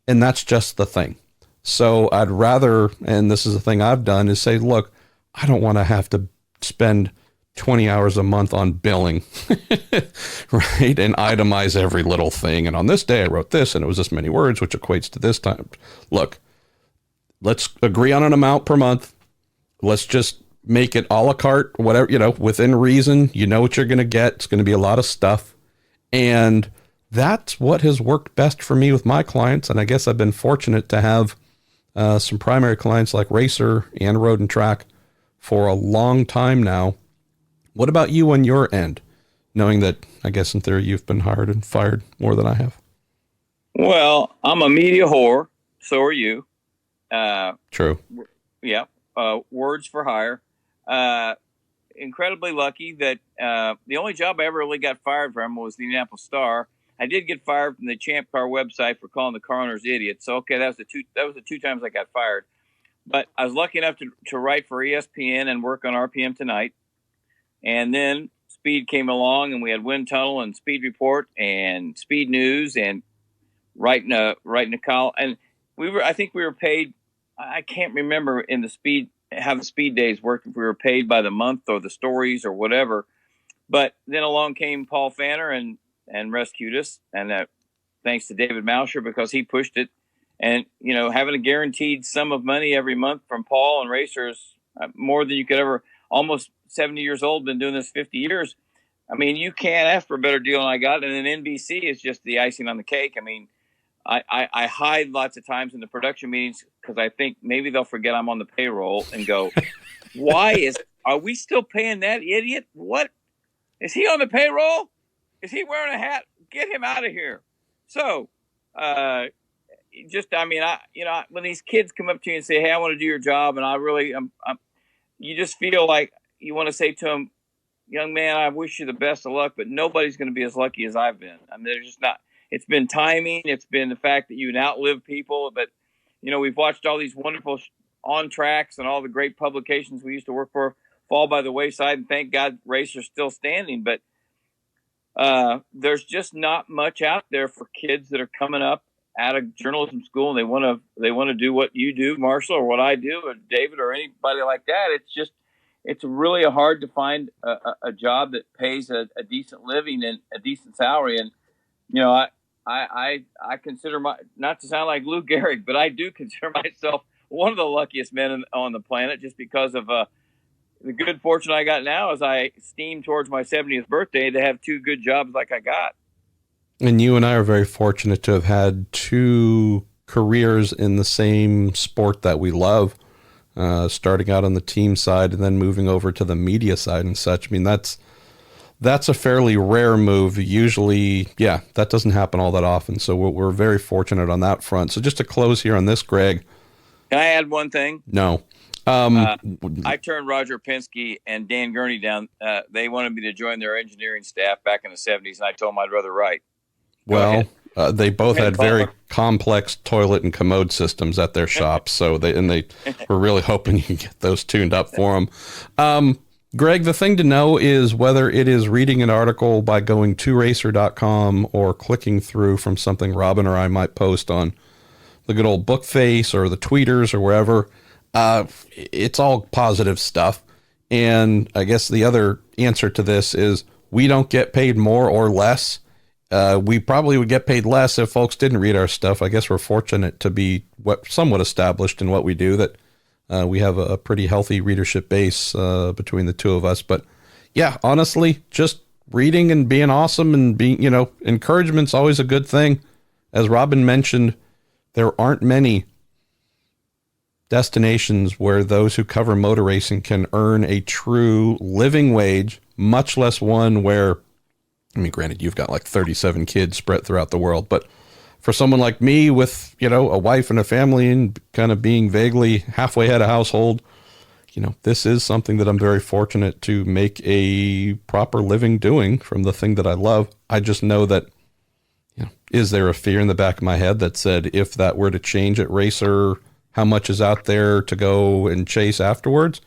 And that's just the thing. So I'd rather, and this is the thing I've done, is say, look, I don't want to have to spend 20 hours a month on billing, right? And itemize every little thing. And on this day I wrote this and it was this many words, which equates to this time. Look, let's agree on an amount per month. Let's just make it a la carte, whatever, within reason. You know what you're going to get. It's going to be a lot of stuff. And that's what has worked best for me with my clients. And I guess I've been fortunate to have some primary clients like Racer and Road and Track for a long time now. What about you on your end? knowing that, I guess in theory, you've been hired and fired more than I have?
Well, I'm a media whore. So are you.
True.
Yeah. Words for hire. Incredibly lucky that the only job I ever really got fired from was the Indianapolis Star. I did get fired from the Champ Car website for calling the car owners idiots. So okay, that was the two times I got fired. But I was lucky enough to write for ESPN and work on RPM Tonight. And then Speed came along, and we had Wind Tunnel and Speed Report and Speed News and writing a column. And I think we were paid. I can't remember in the Speed how the Speed days worked, if we were paid by the month or the stories or whatever. But then along came Paul Fanner and rescued us, and thanks to David Mousher, because he pushed it. And having a guaranteed sum of money every month from Paul and racers, more than you could ever. Almost 70 years old, been doing this 50 years. I mean, you can't ask for a better deal than I got. And then NBC is just the icing on the cake. I mean, I hide lots of times in the production meetings because I think maybe they'll forget I'm on the payroll and go, are we still paying that idiot? What? Is he on the payroll? Is he wearing a hat? Get him out of here. So, when these kids come up to you and say, hey, I want to do your job, and I really, you just feel like you want to say to them, young man, I wish you the best of luck, but nobody's going to be as lucky as I've been. I mean, there's just not. It's been timing. It's been the fact that you can outlive people. But, we've watched all these wonderful on tracks and all the great publications we used to work for fall by the wayside. And thank God racers still standing. But there's just not much out there for kids that are coming up out of journalism school, and they want to do what you do, Marshall, or what I do, or David, or anybody like that. It's really hard to find a job that pays a decent living and a decent salary. And I consider not to sound like Lou Gehrig, but I do consider myself one of the luckiest men on the planet, just because of the good fortune I got now as I steam towards my 70th birthday to have two good jobs like I got.
And you and I are very fortunate to have had two careers in the same sport that we love, starting out on the team side and then moving over to the media side and such. I mean, that's a fairly rare move. Usually, that doesn't happen all that often. So we're very fortunate on that front. So just to close here on this, Greg.
Can I add one thing?
No.
I turned Roger Penske and Dan Gurney down. They wanted me to join their engineering staff back in the 70s, and I told them I'd rather write. Well,
they both had very complex toilet and commode systems at their shops, so they were really hoping you could get those tuned up for them. Greg, the thing to know is whether it is reading an article by going to racer.com or clicking through from something Robin or I might post on the good old Bookface or the tweeters or wherever. It's all positive stuff. And I guess the other answer to this is we don't get paid more or less. We probably would get paid less if folks didn't read our stuff. I guess we're fortunate to be somewhat established in what we do, that we have a pretty healthy readership base between the two of us. But yeah, honestly, just reading and being awesome and being, encouragement's always a good thing. As Robin mentioned, there aren't many destinations where those who cover motor racing can earn a true living wage, much less one where, I mean, granted, you've got like 37 kids spread throughout the world, but for someone like me with, a wife and a family and kind of being vaguely halfway head of household, this is something that I'm very fortunate to make a proper living doing from the thing that I love. I just know that, is there a fear in the back of my head that said, if that were to change at Racer, how much is out there to go and chase afterwards?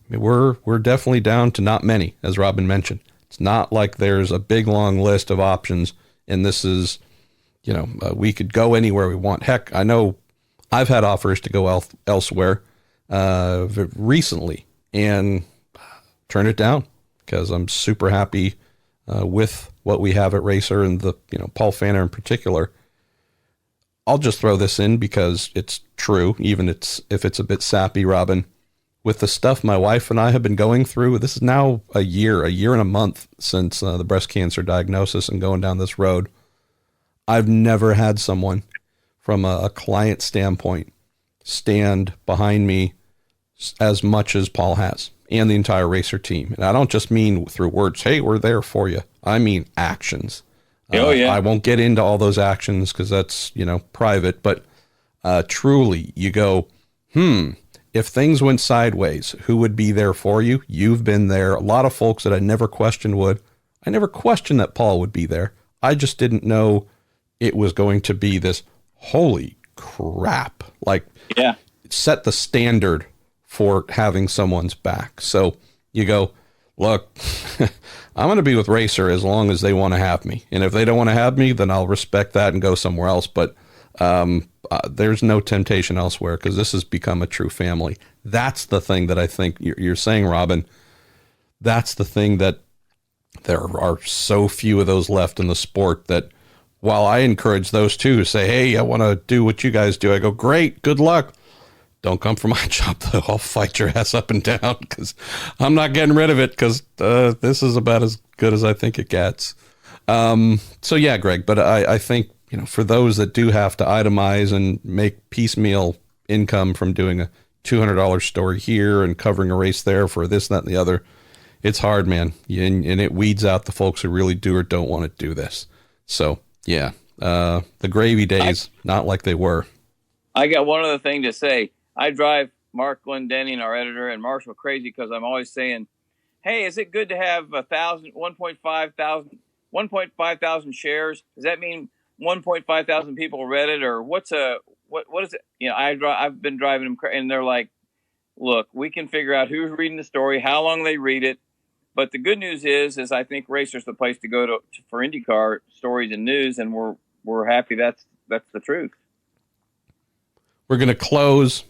I mean, we're definitely down to not many, as Robin mentioned. It's not like there's a big, long list of options, and this is, we could go anywhere we want. Heck, I know I've had offers to go elsewhere recently and turn it down because I'm super happy with what we have at Racer and the, Paul Fanner in particular. I'll just throw this in because it's true, even if it's a bit sappy, Robin. With the stuff my wife and I have been going through, this is now a year and a month since the breast cancer diagnosis and going down this road. I've never had someone from a client standpoint stand behind me as much as Paul has. and the entire racer team. And I don't just mean through words, hey, we're there for you. I mean actions.
Oh, yeah.
I won't get into all those actions because that's, private. But truly, you go, if things went sideways, who would be there for you? You've been there. A lot of folks that I never questioned would. I never questioned that Paul would be there. I just didn't know it was going to be this holy crap. Like,
yeah,
set the standard for having someone's back. So you go, look, I'm going to be with Racer as long as they want to have me. And if they don't want to have me, then I'll respect that and go somewhere else. But there's no temptation elsewhere because this has become a true family. That's the thing that I think you're saying, Robin. That's the thing that there are so few of those left in the sport that while I encourage those two to say, hey, I want to do what you guys do, I go, great, good luck. Don't come for my job, though. I'll fight your ass up and down because I'm not getting rid of it because this is about as good as I think it gets. So, yeah, Greg, but I think, for those that do have to itemize and make piecemeal income from doing a $200 story here and covering a race there for this, that, and the other, it's hard, man. And it weeds out the folks who really do or don't want to do this. So, yeah, the gravy days, not like they were.
I got one other thing to say. I drive Mark Glendenning, our editor, and Marshall crazy because I'm always saying, hey, is it good to have 1.5 thousand shares? Does that mean 1.5 thousand people read it, or what is it? I've been driving them, and they're like, look, we can figure out who's reading the story, how long they read it. But the good news is I think Racer's the place to go to for IndyCar stories and news, and we're happy that's the truth. We're
going to close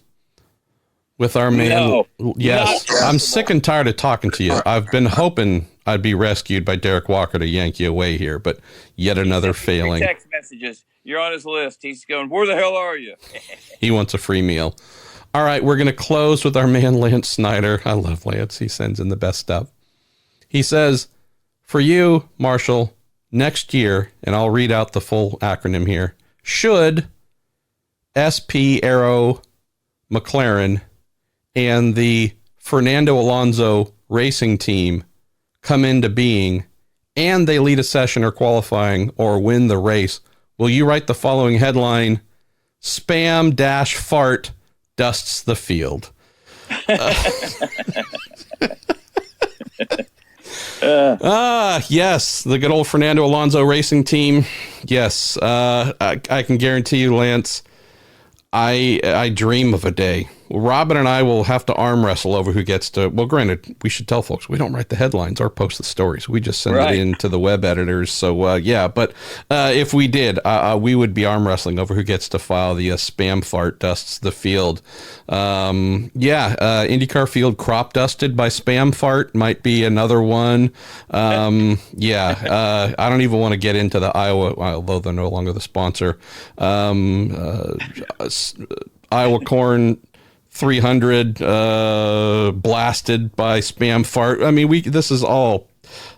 with our man.
No,
yes, I'm sick and tired of talking to you. I've been hoping I'd be rescued by Derek Walker to yank you away here, but yet another failing.
Text messages. You're on his list. He's going, where the hell are you?
He wants a free meal. All right, we're going to close with our man, Lance Snyder. I love Lance. He sends in the best stuff. He says, for you, Marshall, next year, and I'll read out the full acronym here, should SP Aero McLaren and the Fernando Alonso racing team come into being and they lead a session or qualifying or win the race, will you write the following headline, spam-fart dusts the field? Yes, the good old Fernando Alonso racing team. Yes, I can guarantee you, Lance, I dream of a day. Robin and I will have to arm wrestle over who gets to, well, granted, we should tell folks, we don't write the headlines or post the stories. We just send it in to the web editors. So, yeah, but if we did, we would be arm wrestling over who gets to file the spam fart dusts the field. IndyCar field crop dusted by spam fart might be another one. I don't even want to get into the Iowa, although they're no longer the sponsor. Iowa corn 300 blasted by spam fart. I mean, this is all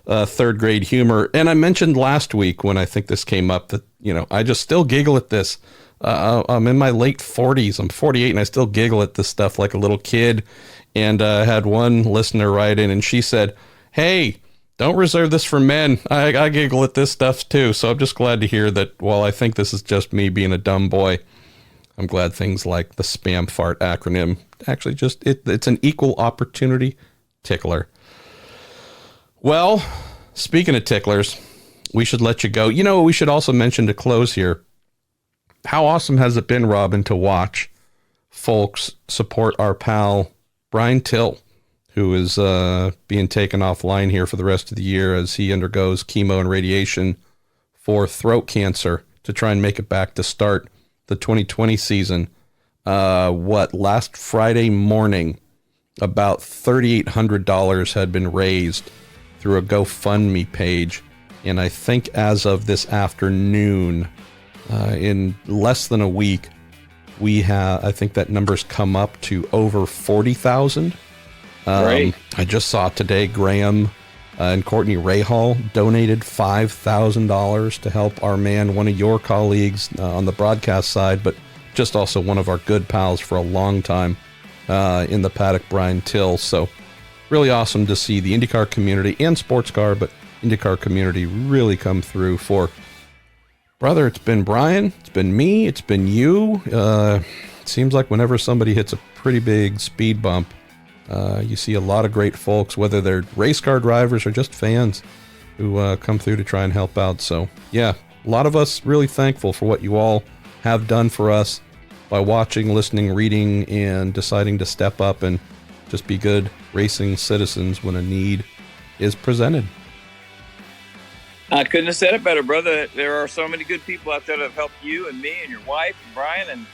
third grade humor. And I mentioned last week when I think this came up that, I just still giggle at this. I'm in my late 40s. I'm 48 and I still giggle at this stuff like a little kid. And I had one listener write in and she said, hey, don't reserve this for men. I giggle at this stuff too. So I'm just glad to hear that while I think this is just me being a dumb boy, I'm glad things like the spam fart acronym actually just, it's an equal opportunity tickler. Well, speaking of ticklers, we should let you go. We should also mention to close here, how awesome has it been, Robin, to watch folks support our pal, Brian Till, who is being taken offline here for the rest of the year as he undergoes chemo and radiation for throat cancer to try and make it back to start the 2020 season. Last Friday morning, about $3,800 had been raised through a GoFundMe page. And I think as of this afternoon, in less than a week, I think that number's come up to over 40,000. I just saw today, Graham and Courtney Rahal donated $5,000 to help our man, one of your colleagues on the broadcast side, but just also one of our good pals for a long time in the paddock, Brian Till. So really awesome to see the IndyCar community and sports car, but IndyCar community really come through for. Brother, it's been Brian, it's been me, it's been you. It seems like whenever somebody hits a pretty big speed bump, you see a lot of great folks, whether they're race car drivers or just fans, who come through to try and help out. So, yeah, a lot of us really thankful for what you all have done for us by watching, listening, reading, and deciding to step up and just be good racing citizens when a need is presented.
I couldn't have said it better, brother. There are so many good people out there that have helped you and me and your wife and Brian, and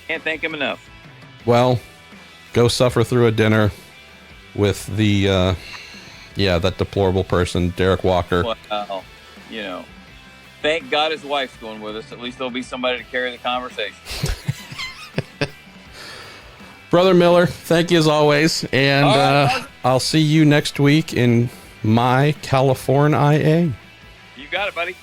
can't thank them enough.
Well, go suffer through a dinner with the, that deplorable person, Derek Walker.
Well, thank God his wife's going with us. At least there'll be somebody to carry the conversation.
Brother Miller, thank you as always, and I'll see you next week in my California IA.
You got it, buddy.